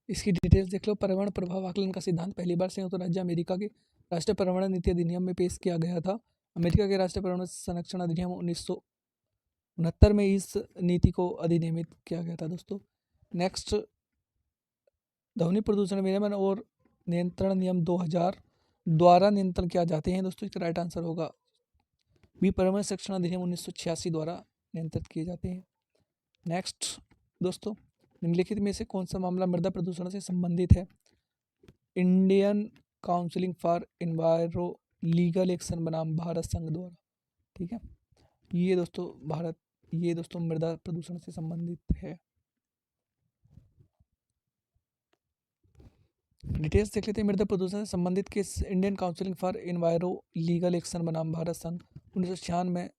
इसकी डिटेल्स देख लो। पर्यावरण प्रभाव आकलन का सिद्धांत पहली बार संयुक्त राज्य अमेरिका के राष्ट्रीय पर्यावरण नीति अधिनियम में पेश किया गया था। अमेरिका के राष्ट्रीय पर्यावरण संरक्षण अधिनियम 1969 में इस नीति को अधिनियमित किया गया था दोस्तों। नेक्स्ट, ध्वनि प्रदूषण विनियमन और नियंत्रण नियम 2000 द्वारा नियंत्रण किया जाते हैं दोस्तों। इसका राइट आंसर होगा बी, पर्यावरण संरक्षण अधिनियम 1986 द्वारा नियंत्रित किए जाते हैं। नेक्स्ट दोस्तों, निम्नलिखित में से कौन सा मामला मृदा प्रदूषण से संबंधित है? Indian council for enviro legal action बनाम भारत संघ द्वारा। ठीक है, ये दोस्तों मृदा प्रदूषण से संबंधित है। डिटेल्स देख लेते हैं। मृदा प्रदूषण से संबंधित case Indian council for इन्वायरो legal action बनाम भारत सन 1996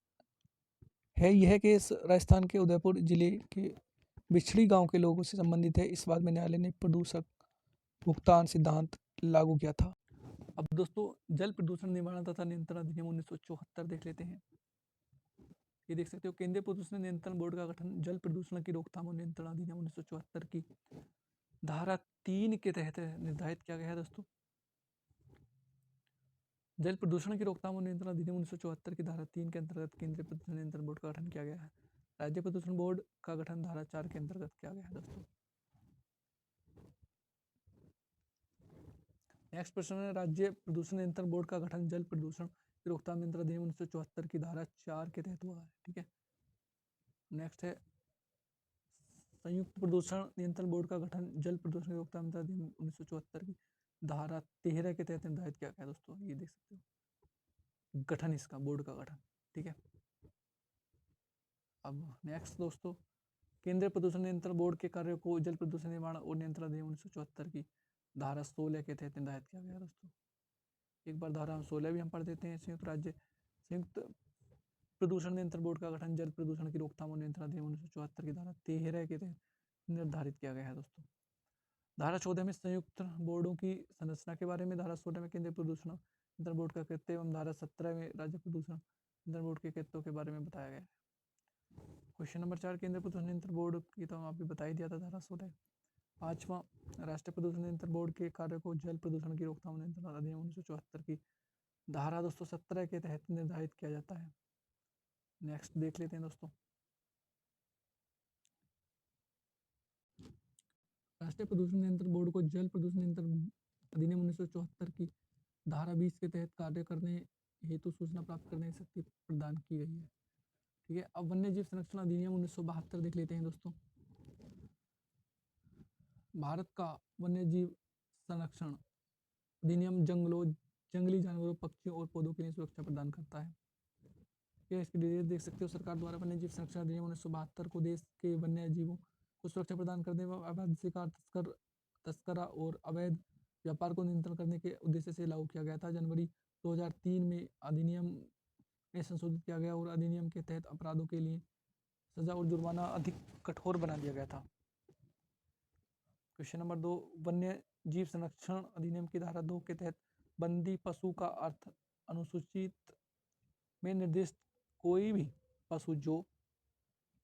है। यह केस राजस्थान के उदयपुर जिले के बिछड़ी गांव के लोगों से संबंधित है। इस बात में न्यायालय ने प्रदूषक भुगतान सिद्धांत लागू किया था। अब दोस्तों जल प्रदूषण निवारण तथा नियंत्रण अधिनियम 1974 देख लेते हैं। ये देख सकते हो, केंद्रीय प्रदूषण नियंत्रण बोर्ड का गठन जल प्रदूषण की रोकथाम और नियंत्रण अधिनियम 1974 की धारा 3 के तहत निर्धारित किया गया है। दोस्तों जल प्रदूषण की रोकथाम और नियंत्रण अधिनियम 1974 की धारा 3 के अंतर्गत केंद्रीय प्रदूषण नियंत्रण बोर्ड का गठन किया गया है। राज्य प्रदूषण बोर्ड का गठन धारा 4 के अंतर्गत किया गया है। दोस्तों नेक्स्ट प्रश्न है, राज्य प्रदूषण नियंत्रण बोर्ड का गठन जल प्रदूषण की रोकथाम नियंत्रण अधिनियम 1974 की धारा 4 के तहत हुआ है। ठीक है। नेक्स्ट है, संयुक्त प्रदूषण नियंत्रण बोर्ड का गठन जल प्रदूषण की रोकथाम नियंत्रण अधिनियम 1974 की धारा 13 के तहत निर्धारित किया गया। दोस्तों ये देख सकते हो गठन, इसका बोर्ड का गठन। ठीक है। अब नेक्स्ट दोस्तों, केंद्रीय प्रदूषण नियंत्रण बोर्ड के कार्यों को जल प्रदूषण निवारण और नियंत्रण अधिनियम 1974 की धारा 16 के तहत निर्धारित किया गया। दोस्तों एक बार धारा 16 भी हम पढ़ देते हैं। संयुक्त प्रदूषण नियंत्रण बोर्ड का गठन जल प्रदूषण की रोकथाम और नियंत्रण अधिनियम 1974 की धारा 13 के तहत निर्धारित किया गया है। दोस्तों धारा 14 में संयुक्त बोर्डों की संरचना के बारे में, धारा 16 में केंद्रीय प्रदूषण नियंत्रण बोर्ड का कृत्य एवं धारा 17 में राज्य प्रदूषण नियंत्रण बोर्ड के कृत्यों के बारे में बताया गया है। क्वेश्चन नंबर 4, केंद्रीय प्रदूषण नियंत्रण बोर्ड की तो अभी बता ही दिया था, धारा 16। 5वां, राष्ट्रीय प्रदूषण नियंत्रण बोर्ड के कार्य को जल प्रदूषण की रोकथाम नियंत्रण अधिनियम 1974 की धारा 217 के तहत निर्धारित किया जाता है। नेक्स्ट देख लेते हैं दोस्तों, राष्ट्रीय प्रदूषण नियंत्रण बोर्ड को जल प्रदूषण नियंत्रण अधिनियम 1974 की धारा 20 के तहत कार्य करने हेतु सूचना प्राप्त करने की शक्ति प्रदान की गई है। ठीक है। अब वन्य जीव संरक्षण अधिनियम 1972 देख लेते हैं दोस्तों। भारत का वन्य जीव संरक्षण अधिनियम जंगली जानवरों, पक्षियों और पौधों के लिए सुरक्षा प्रदान करता है। इसकी डिटेल देख सकते हो। सरकार द्वारा वन्य जीव संरक्षण अधिनियम 1972 को देश के वन्य जीवों को सुरक्षा प्रदान करने व अवैध शिकार, तस्करा और अवैध व्यापार को नियंत्रण करने के उद्देश्य से लागू किया गया था। जनवरी 2003 में अधिनियम में संशोधित किया गया और अधिनियम के तहत अपराधों के लिए सजा और जुर्माना अधिक कठोर बना दिया गया था। क्वेश्चन नंबर 2, वन्य जीव संरक्षण अधिनियम की धारा 2 के तहत बंदी पशु का अर्थ अनुसूचित में निर्दिष्ट कोई भी पशु जो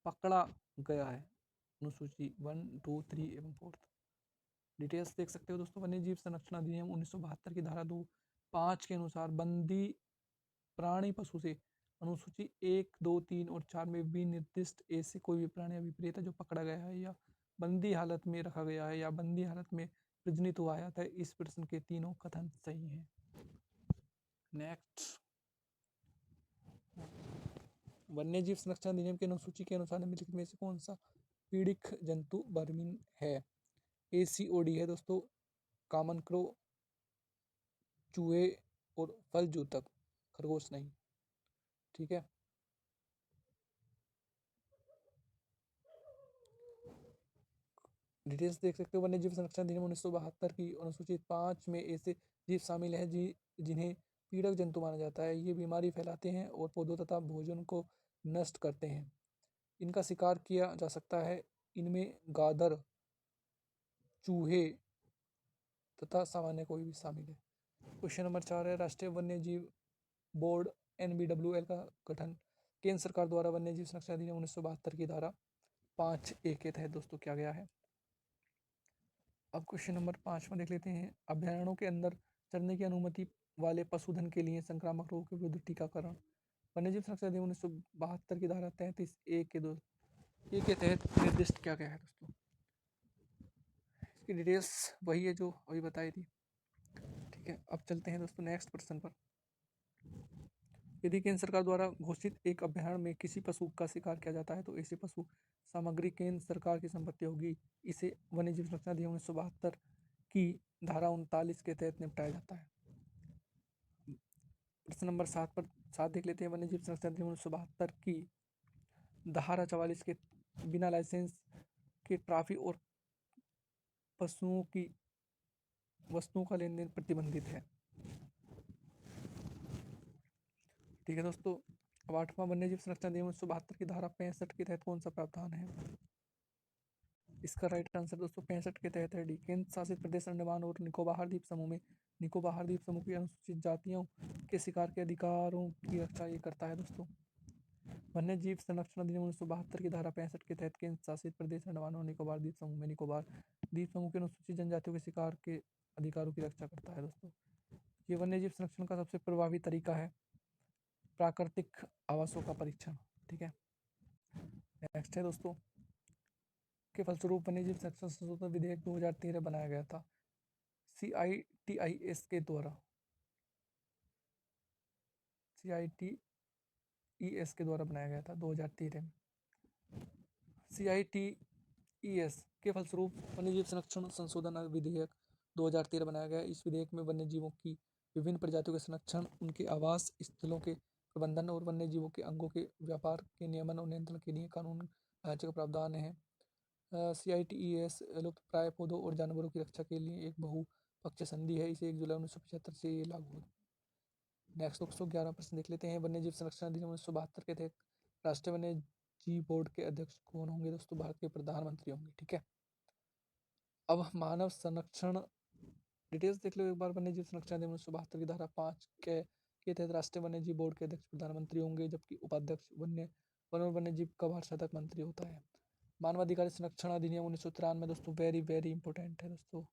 पकड़ा गया है। अनुसूची 1, 2, 3 एवं 4। डिटेल्स देख सकते हो दोस्तों। वन्य जीव संरक्षण अधिनियम 1972 की धारा 2, 5 के अनुसार बंदी प्राणी पशु से अनुसूची 1, 2, 3 और 4 में विनिर्दिष्ट ऐसे कोई भी प्राणी या विपरीत है जो पकड़ा गया है या बंदी हालत में रखा गया है या बंदी हालत में प्रजनित हुआ है। इस प्रश्न के तीनों कथन सही हैं। नेक्स्ट, वन्य जीव संरक्षण अधिनियम की अनुसूची के अनुसार निम्नलिखित में से कौन सा पीड़ित जंतु वर्मीन है? ACOD है दोस्तों, कॉमन क्रो, चूहे और फल जूतक, खरगोश नहीं। ठीक है। डिटेल्स देख सकते हो। वन्य जीव संरक्षण अधिनियम 1972 की अनुसूचित 5 में ऐसे जीव शामिल हैं जिन्हें पीड़क जंतु माना जाता है। ये बीमारी फैलाते हैं और पौधों तथा भोजन को नष्ट करते हैं। इनका शिकार किया जा सकता है। इनमें गादर, चूहे तथा सामान्य कोई भी शामिल है। क्वेश्चन नंबर 4 है, राष्ट्रीय वन्य जीव बोर्ड NBWL का गठन केंद्र सरकार द्वारा वन्य जीव संरक्षण अधिनियम 1972 की धारा 5A के तहत दोस्तों किया गया है। अब क्वेश्चन नंबर 5 में देख लेते हैं, अभ्यारण्यों के अंदर चरने की अनुमति वाले पशुधन के लिए संक्रामक रोग के विरुद्ध टीकाकरण वन्यजीव संरक्षण अधिनियम 1972 की धारा 33A के तहत निर्दिष्ट किया गया है। दोस्तों इसकी डिटेल्स वही है जो अभी बताई थी। ठीक है। अब चलते हैं दोस्तों नेक्स्ट प्रश्न पर। यदि केंद्र सरकार द्वारा घोषित एक अभ्यारण्य में किसी पशु का शिकार किया जाता है तो ऐसे पशु सामग्री केंद्र सरकार की संपत्ति होगी। इसे वन्यजीव संरक्षण अधिनियम 1972 की धारा 39 के तहत निपटाया जाता है। प्रश्न नंबर 7 देख लेते हैं। वन्यजीव संरक्षण अधिनियम 1972 की धारा 44 के बिना लाइसेंस के ट्रॉफी और पशुओं की वस्तुओं का लेन देन प्रतिबंधित है। ठीक है दोस्तों, अब 8वां वन्य जीव संरक्षण अधिनियम 1972 की धारा 65 के तहत कौन सा प्रावधान है? इसका राइट आंसर दोस्तों 65 के तहत है डी। केंद्र शासित प्रदेश अंडमान और निकोबार द्वीप समूह में निकोबार द्वीप समूह की अनुसूचित जातियों के शिकार के अधिकारों की रक्षा ये करता है दोस्तों। वन्य जीव संरक्षण अधिनियम 1972 की धारा 65 के तहत केंद्र शासित प्रदेश अंडमान और निकोबार द्वीप समूह में निकोबार द्वीप समूह के अनुसूचित जनजातियों के शिकार के अधिकारों की रक्षा करता है दोस्तों। ये वन्य जीव संरक्षण का सबसे प्रभावी तरीका है प्राकृतिक आवासों का परीक्षण। ठीक है, नेक्स्ट है दोस्तों, के फलस्वरूप वन्य जीव संरक्षण संशोधन विधेयक 2013 बनाया गया था। CITES के द्वारा बनाया गया था 2013 में। CITES के फलस्वरूप वन्यजीव संरक्षण संशोधन विधेयक 2013 बनाया गया। इस विधेयक में वन्य जीवों की विभिन्न प्रजातियों के संरक्षण, उनके आवास स्थलों के प्रबंधन और वन्य जीवों के अंगों के व्यापार के नियमन और नियंत्रण के लिए कानून ढांचे का प्रावधान है। CITES लुप्तप्राय पौधों और जानवरों की रक्षा के लिए एक बहुपक्षीय संधि है। इसे 1 जुलाई 1975 से ये लागू हुई। नेक्स्ट दोस्तों 11 प्रश्न देख लेते हैं। वन्य जीव संरक्षण अधिनियम 1972 के तहत राष्ट्रीय वन्य जीव बोर्ड के अध्यक्ष कौन होंगे दोस्तों? भारत के प्रधानमंत्री होंगे। ठीक है, अब मानव संरक्षण डिटेल्स देख लो एक बार। वन्य जीव संरक्षण अधिनियम 1972 की धारा 5 के तहत राष्ट्रीय वन्य जीव बोर्ड के अध्यक्ष प्रधानमंत्री होंगे, जबकि उपाध्यक्ष वन और वन्य जीव का भारत सरकार मंत्री होता है। मानवाधिकार संरक्षण अधिनियम 1993 दोस्तों वेरी वेरी इंपॉर्टेंट है दोस्तों,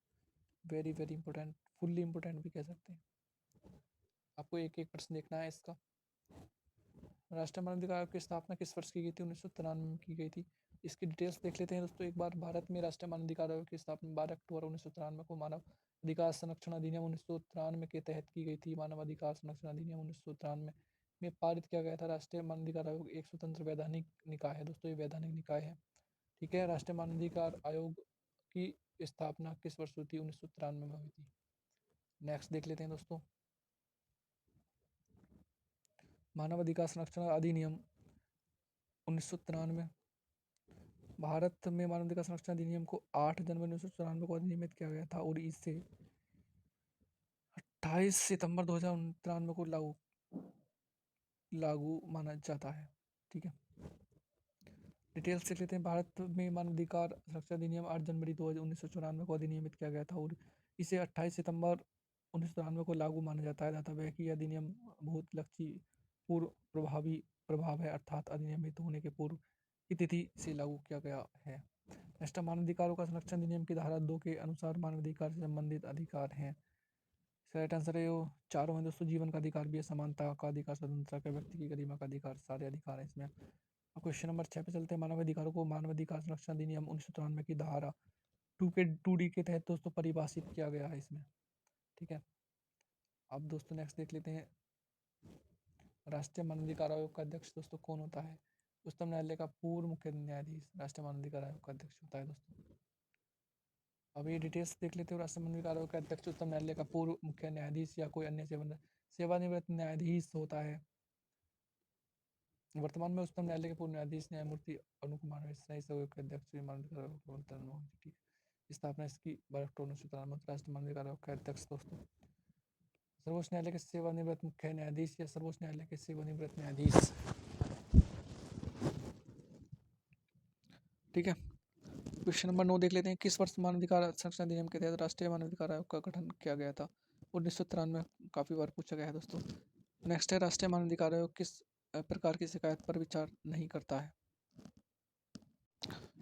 very very important, fully important भी कह सकते हैं। आपको एक एक प्रश्न देखना है इसका। राष्ट्रीय मानवाधिकार आयोग की स्थापना किस वर्ष की गई थी? 1993 में की गई थी। इसकी डिटेल्स देख लेते हैं दोस्तों एक बार। भारत में राष्ट्रीय मानवाधिकार आयोग की स्थापना 12 अक्टूबर 1993 को मानव अधिकार संरक्षण अधिनियम 1993 के तहत की गई थी। मानव अधिकार संरक्षण अधिनियम 1993 में पारित किया गया था। राष्ट्रीय मानवाधिकार आयोग एक स्वतंत्र वैधानिक निकाय है दोस्तों, ये वैधानिक निकाय है। ठीक है, राष्ट्रीय मानवाधिकार आयोग की स्थापना किस वर्ष हुई थी? 1993 में हुई थी। नेक्स्ट देख लेते हैं दोस्तों, मानव अधिकार संरक्षण अधिनियम 1993। भारत में मानव अधिकार संरक्षण अधिनियम को 8 जनवरी 1994 को अधिनियमित किया गया था और इसे 28 सितंबर 2093 को लागू माना जाता है। ठीक है, डिटेल्स देख लेते हैं। भारत में मानव अधिकार संरक्षण अधिनियम 8 जनवरी 1994 को अधिनियमित किया गया था और इसे 28 सितंबर 1993 को लागू माना जाता है। दाता कि अधिनियम बहुत लक्षी पूर्व प्रभावी प्रभाव है, अर्थात अधिनियमित होने के पूर्व की तिथि से लागू किया गया है। नेक्स्ट, मानवाधिकारों का संरक्षण अधिनियम की धारा 2 के अनुसार मानवाधिकार से संबंधित अधिकार हैं। राइट आंसर है वो चारों हैं दोस्तों। जीवन का अधिकार भी है, समानता का अधिकार, स्वतंत्रता का, व्यक्ति की गरिमा का अधिकार, सारे अधिकार हैं इसमें। क्वेश्चन नंबर 6 पे चलते हैं। मानव अधिकारों को मानवाधिकार संरक्षण अधिनियम 1993 की धारा 2D के तहत दोस्तों परिभाषित किया गया है इसमें। ठीक है, अब दोस्तों नेक्स्ट देख लेते हैं। राष्ट्रीय मानवाधिकार आयोग का अध्यक्ष दोस्तों कौन होता है? उच्चतम न्यायालय का पूर्व मुख्य न्यायाधीश राष्ट्रीय मानवाधिकार आयोग का अध्यक्ष होता है दोस्तों। अब ये डिटेल्स देख लेते हो। राष्ट्रीय मानवाधिकार आयोग का अध्यक्ष उच्चतम न्यायालय का पूर्व मुख्य न्यायाधीश या कोई अन्य सेवानिवृत्त न्यायाधीश होता है। वर्तमान में उच्चतम न्यायालय के पूर्व न्यायाधीश न्यायमूर्ति अरुण कुमार मिश्रा इस आयोग के अध्यक्ष मानवाधिकार आयोग की स्थापना इसकी 12 अक्टूबर 1993 राष्ट्रीय मानवाधिकार आयोग का अध्यक्ष दोस्तों सर्वोच्च न्यायालय के सेवानिवृत्त मुख्य न्यायाधीश या सर्वोच्च न्यायालय के सेवानिवृत्त न्यायाधीश। ठीक है, क्वेश्चन नंबर 9 देख लेते हैं। किस वर्ष मानवाधिकार संरक्षण अधिनियम के तहत राष्ट्रीय मानवाधिकार आयोग का गठन किया गया था? 1993 में काफ़ी बार पूछा गया है दोस्तों। नेक्स्ट है, राष्ट्रीय मानवाधिकार आयोग किस प्रकार की शिकायत पर विचार नहीं करता है?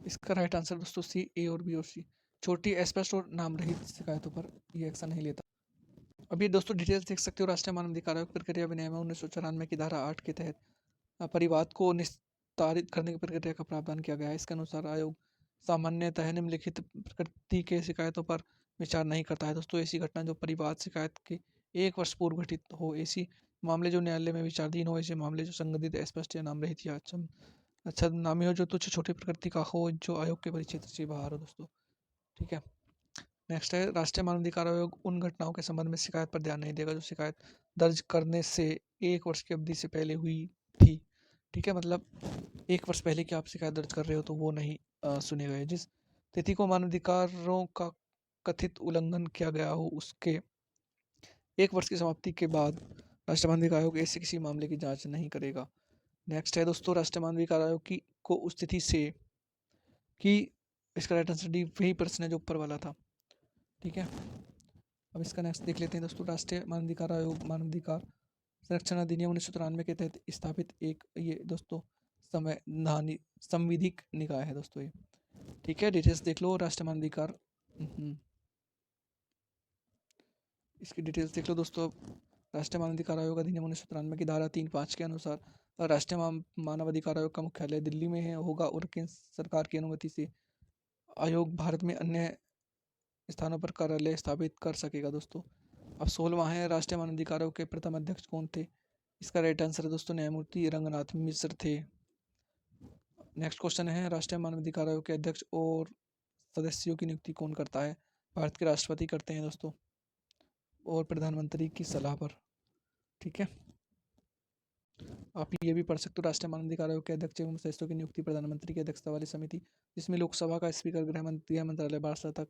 इसका राइट आंसर दोस्तों सी, ए और बी और सी। छोटी, स्पष्ट और नाम रहित शिकायतों पर ये एक्शन नहीं लेता। अभी दोस्तों डिटेल्स देख सकते हो। राष्ट्रीय मानवाधिकार आयोग प्रक्रिया विनियम 1994 की धारा 8 के तहत परिवाद को निस्तारित करने की प्रक्रिया का प्रावधान किया गया है। इसके अनुसार आयोग सामान्यतः निम्नलिखित प्रकृति के शिकायतों पर विचार नहीं करता है दोस्तों। ऐसी घटना जो परिवाद शिकायत के 1 वर्ष पूर्व घटित हो, ऐसी मामले जो न्यायालय में विचाराधीन हो, ऐसे मामले जो संगठित, स्पष्ट या नाम रहित या अच्छा नामी हो, जो तुच्छ छोटी प्रकृति का हो, जो आयोग के परिक्षेत्र से बाहर हो दोस्तों। ठीक है, नेक्स्ट है, राष्ट्रीय मानवाधिकार आयोग उन घटनाओं के संबंध में शिकायत पर ध्यान नहीं देगा जो शिकायत दर्ज करने से 1 वर्ष की अवधि से पहले हुई थी। ठीक है, मतलब 1 वर्ष पहले की आप शिकायत दर्ज कर रहे हो तो वो नहीं सुने गए। जिस तिथि को मानवाधिकारों का कथित उल्लंघन किया गया हो उसके 1 वर्ष की समाप्ति के बाद राष्ट्रीय मानवाधिकार आयोग ऐसे किसी मामले की जांच नहीं करेगा। नेक्स्ट है दोस्तों राष्ट्रीय मानवाधिकार आयोग की को उस स्थिति से कि इसका राइट आंसर डी वही प्रश्न है जो ऊपर वाला था। ठीक है, अब इसका नेक्स्ट देख लेते हैं दोस्तों। राष्ट्रीय मानवाधिकार आयोग मानवाधिकार संरक्षण अधिनियम 1993 के तहत स्थापित एक ये दोस्तों संवैधानिक निकाय है दोस्तों ये। ठीक है, डिटेल्स देख लो राष्ट्रीय मानवाधिकार इसकी डिटेल्स देख लो दोस्तों। राष्ट्रीय मानवाधिकार आयोग अधिनियम 1993 की धारा 3(5) के अनुसार राष्ट्रीय मानवाधिकार आयोग का मुख्यालय दिल्ली में है होगा और केंद्र सरकार की अनुमति से आयोग भारत में अन्य स्थानों पर कार्यालय स्थापित कर सकेगा दोस्तों। अब 16वां है राष्ट्रीय मानवाधिकार आयोग के प्रथम अध्यक्ष कौन थे? इसका राइट आंसर है दोस्तों न्यायमूर्ति रंगनाथ मिश्र थे। नेक्स्ट क्वेश्चन है राष्ट्रीय मानवाधिकार आयोग के अध्यक्ष और सदस्यों की नियुक्ति कौन करता है? भारत के राष्ट्रपति करते हैं दोस्तों और प्रधानमंत्री की सलाह पर। ठीक है, आप ये भी पढ़ सकते हो राष्ट्रीय मानवाधिकार आयोग के अध्यक्ष एवं सदस्यों की नियुक्ति प्रधानमंत्री की अध्यक्षता वाली समिति, जिसमें लोकसभा का स्पीकर, गृह मंत्रालय, भारत सरकार,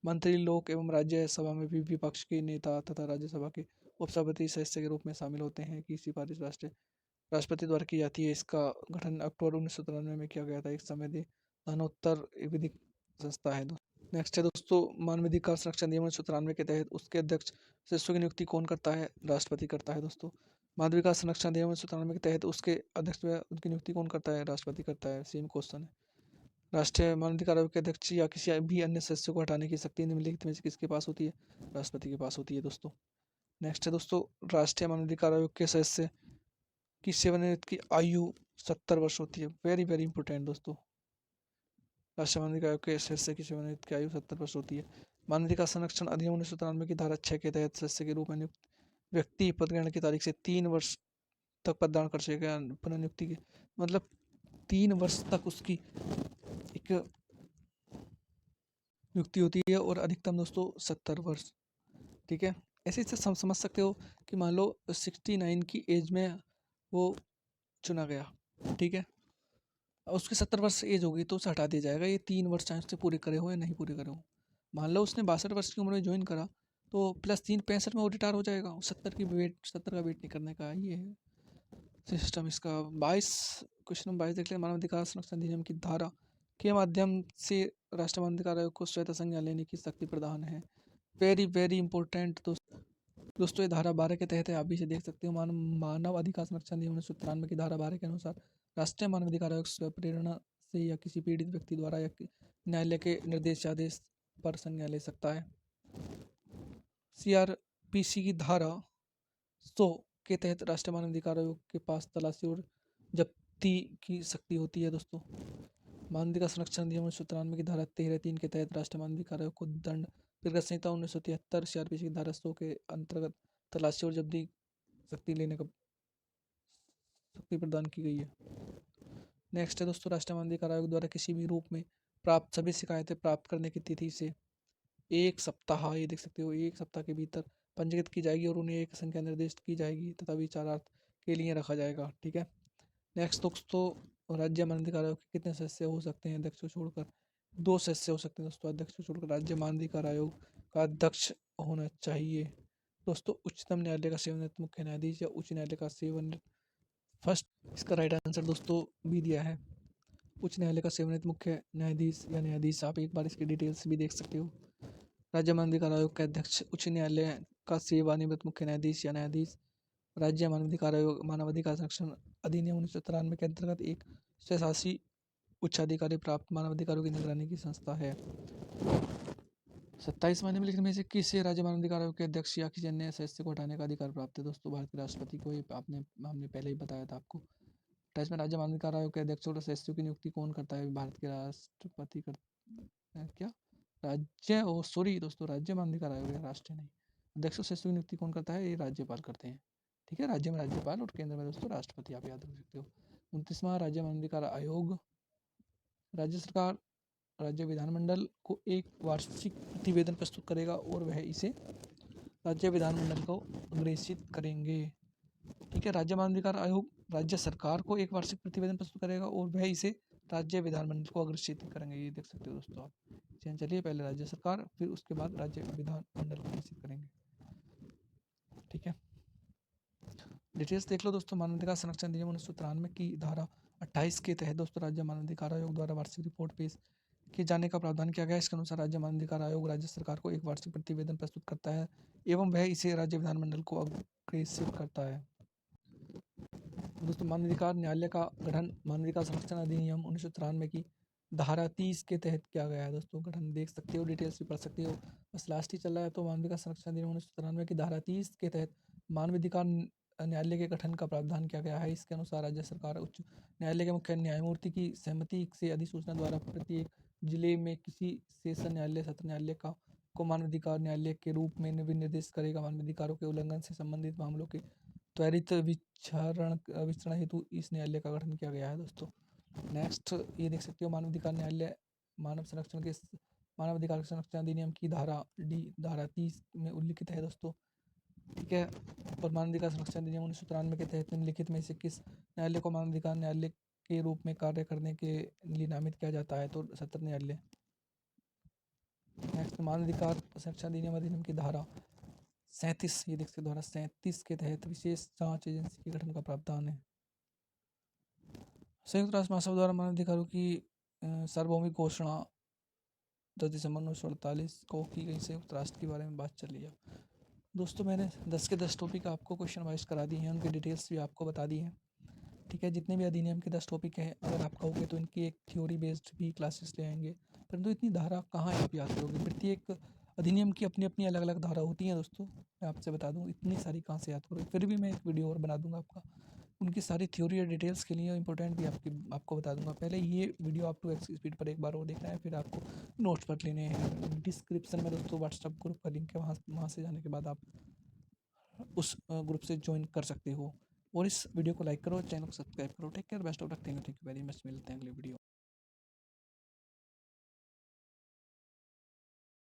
मंत्री, लोक एवं राज्यसभा में भी विपक्ष के नेता तथा राज्यसभा के उपसभापति सदस्य के रूप में शामिल होते हैं की सिफारिश राष्ट्रपति द्वारा की जाती है। इसका गठन अक्टूबर 1993 में किया गया था। एक संवैधानोत्तर विधिक संस्था है। नेक्स्ट है दोस्तों मानवाधिकार संरक्षण अधिनियम 1993 के तहत उसके अध्यक्ष सदस्यों की नियुक्ति कौन करता है? राष्ट्रपति करता है दोस्तों। मानवाधिकार संरक्षण अधिनियम 1993 के तहत उसके अध्यक्ष उनकी नियुक्ति कौन करता है? राष्ट्रपति करता है। सेम क्वेश्चन है। राष्ट्रीय मानवाधिकार आयोग के अध्यक्ष या किसी भी अन्य सदस्य को हटाने की शक्ति निम्नलिखित में से किसके पास होती है? राष्ट्रपति के पास होती है दोस्तों। नेक्स्ट है दोस्तों राष्ट्रीय मानवाधिकार आयोग के सदस्य की सेवानिवृत्ति की आयु 70 वर्ष होती है। वेरी वेरी इंपॉर्टेंट दोस्तों, राष्ट्रीय मानवाधिकार आयोग के सदस्य की सेवानिवृत्ति की आयु 70 वर्ष होती है। मानवाधिकार संरक्षण अधिनियम 1993 की धारा 6 के तहत सदस्य के रूप में नियुक्त व्यक्ति पद ग्रहण की तारीख से 3 वर्ष तक पददान कर सकेगा। पुनर्नियुक्ति की मतलब 3 वर्ष तक उसकी एक नियुक्ति होती है और अधिकतम दोस्तों 70 वर्ष। ठीक है, ऐसे इससे समझ सकते हो कि मान लो 69 की एज में वो चुना गया, ठीक है, उसकी 70 वर्ष एज होगी तो उसे हटा दिया जाएगा। ये 3 वर्ष चाहे उससे पूरे करे हो या नहीं पूरे करे हो। मान लो उसने 62 वर्ष की उम्र में ज्वाइन करा तो +3 65 में वो रिटायर हो जाएगा। 70 का वेट नहीं करने का, ये है सिस्टम इसका। 22 क्वेश्चन नंबर 22 देख ले। मानवाधिकार संरक्षण अधिनियम की धारा के माध्यम से राष्ट्रीय मानवाधिकार आयोग को स्वतः संज्ञान लेने की शक्ति प्रदान है। वेरी वेरी इंपॉर्टेंट दोस्तों ये धारा 12 के तहत है, आप भी इसे देख सकते हो। मानव अधिकार संरक्षण अधिनियम 1993 की धारा 12 के अनुसार राष्ट्रीय मानवाधिकार आयोग स्वप्रेरणा से या किसी पीड़ित व्यक्ति द्वारा या न्यायालय के निर्देशादेश पर संज्ञान ले सकता है। CRPC की धारा 100 के तहत राष्ट्रीय मानवाधिकार आयोग के पास तलाशी और जब्ती की शक्ति होती है दोस्तों। मानवाधिकार संरक्षण अधिनियम 1993 की धारा 13(3) के तहत राष्ट्रीय मानवाधिकार आयोग को दंड प्रगत संहिता 1973 CRPC की धारा 100 के अंतर्गत तलाशी और जब्ती शक्ति लेने का शक्ति प्रदान की गई है। नेक्स्ट है दोस्तों राष्ट्रीय मानवाधिकार आयोग द्वारा किसी भी रूप में प्राप्त सभी शिकायतें प्राप्त करने की तिथि से 1 सप्ताह, ये देख सकते हो, 1 सप्ताह के भीतर पंजीकृत की जाएगी और उन्हें एक संख्या निर्दिष्ट की जाएगी तथा विचारार्थ के लिए रखा जाएगा। ठीक है, नेक्स्ट दोस्तों राज्य मानवाधिकार आयोग के कितने सदस्य हो सकते हैं? अध्यक्ष को छोड़कर 2 सदस्य हो सकते हैं दोस्तों। अध्यक्ष को छोड़कर राज्य मानवाधिकार आयोग का अध्यक्ष होना चाहिए दोस्तों उच्चतम न्यायालय का सेवानिवृत्त मुख्य न्यायाधीश या उच्च न्यायालय का सेवानिवृत्त फर्स्ट। इसका राइट आंसर दोस्तों भी दिया है, उच्च न्यायालय का सेवानिवृत्त मुख्य न्यायाधीश या न्यायाधीश। आप एक बार इसकी डिटेल्स भी देख सकते हो। राज्य मानवाधिकार आयोग के अध्यक्ष उच्च न्यायालय का सेवानिवृत्त मुख्य न्यायाधीश या न्यायाधीश। राज्य मानवाधिकार आयोग मानवाधिकार संरक्षण अधिनियम 1993 के अंतर्गत एक स्वशासी उच्चाधिकारी प्राप्त मानवाधिकारों की निगरानी की संस्था है। 27 मान्य निम्नलिखित में से किसे राज्य मानवाधिकार आयोग के अध्यक्ष या किसी अन्य सदस्य को हटाने का अधिकार प्राप्त है? दोस्तों भारत के राष्ट्रपति को, ये हमने पहले ही बताया था आपको। 28 में राज्य मानवाधिकार आयोग के अध्यक्ष और सदस्यों की नियुक्ति कौन करता है? भारत के राष्ट्रपति करता है। क्या राज्य मानवाधिकार आयोग है, राष्ट्रीय नहीं। अध्यक्ष और सदस्यों की नियुक्ति कौन करता है? ये राज्यपाल करते हैं। ठीक है, राज्य में राज्यपाल और केंद्र में दोस्तों राष्ट्रपति, आप याद रख सकते हो। 29वां राज्य मानवाधिकार आयोग राज्य सरकार राज्य विधानमंडल को एक वार्षिक प्रतिवेदन प्रस्तुत करेगा और वह इसे राज्य विधानमंडल को अग्रेसित करेंगे। ठीक है, राज्य मानवाधिकार आयोग राज्य सरकार को एक वार्षिक प्रतिवेदन प्रस्तुत करेगा और वह इसे राज्य विधानमंडल को अग्रसित करेंगे। ये देख सकते हो दोस्तों आप। चलिए पहले राज्य सरकार, फिर उसके बाद राज्य विधानमंडल को अग्रसित करेंगे। ठीक है, डिटेल्स देख लो दोस्तों। मानवाधिकार संरक्षण अधिनियम 1993 की धारा 28 के तहत दोस्तों राज्य मानवाधिकार आयोग द्वारा वार्षिक रिपोर्ट पेश किए जाने का प्रावधान किया गया है। इसके अनुसार राज्य मानवाधिकार आयोग राज्य सरकार को एक वार्षिक प्रतिवेदन प्रस्तुत करता है एवं वह इसे राज्य विधानमंडल को अग्रेसित करता है। दोस्तों मानवाधिकार न्यायालय का गठन मानवाधिकार संरक्षण अधिनियम 1993 की धारा 30 के तहत किया गया है। दोस्तों गठन देख सकते हो, डिटेल्स भी पढ़ सकते हो, बस लास्ट ही चल रहा है। तो मानवाधिकार संरक्षण अधिनियम 1993 की धारा 30 के तहत मानवाधिकार न्यायालय के गठन का प्रावधान किया गया है। इसके अनुसार राज्य सरकार उच्च न्यायालय के मुख्य न्यायमूर्ति की सहमति से अधिसूचना द्वारा प्रत्येक जिले में किसी सेशन न्यायालय, सत्र न्यायालय को मानवाधिकार न्यायालय के रूप में विनिर्देश करेगा। मानवाधिकारों के उल्लंघन से संबंधित मामलों के त्वरित विचारण हेतु इस न्यायालय का गठन किया गया है। दोस्तों नेक्स्ट ये देख सकते हो, मानवाधिकार न्यायालय मानवाधिकार संरक्षण अधिनियम की धारा 30 में उल्लिखित है। दोस्तों ठीक है, और मानवाधिकार संरक्षण अधिनियम 1993 के तहत निम्नलिखित में से किस न्यायालय को मानवाधिकार न्यायालय के रूप में कार्य करने के लिए नामित किया जाता है? तो सत्र न्यायालय। नेक्स्ट मानवाधिकार संरक्षण अधिनियम की धारा 37, ये देख सकते धारा 37 के तहत विशेष जांच एजेंसी के गठन का प्रावधान है। संयुक्त राष्ट्र महासभा द्वारा मानवाधिकारों की सार्वभौमिक घोषणा 10 दिसंबर 1948 को की गई संयुक्त राष्ट्र के बारे में बात चल रही है। दोस्तों मैंने 10 के 10 टॉपिक आपको क्वेश्चन वाइज करा दी हैं, उनकी डिटेल्स भी आपको बता दी हैं। ठीक है, जितने भी अधिनियम के 10 टॉपिक हैं, अगर आप कहोगे तो इनकी एक थ्योरी बेस्ड भी क्लासेस ले आएंगे, परंतु इतनी धारा कहाँ आप याद करोगे? प्रत्येक अधिनियम की अपनी अपनी अलग अलग धारा होती हैं। दोस्तों मैं आपसे बता दूँ, इतनी सारी कहाँ से याद करोगे? फिर भी मैं एक वीडियो और बना दूंगा आपका, उनकी सारी थ्योरी और डिटेल्स के लिए इंपॉर्टेंट भी आपको बता दूंगा। पहले ये वीडियो आप 2x स्पीड पर एक बार और देखना है, फिर आपको नोट्स पर लेने हैं। डिस्क्रिप्शन में दोस्तों व्हाट्सअप ग्रुप का लिंक है, वहाँ से जाने के बाद आप उस ग्रुप से ज्वाइन कर सकते हो। और इस वीडियो को लाइक करो, चैनल को सब्सक्राइब करो। Take care, best of luck, thank you very much. मिलते हैं अगली वीडियो।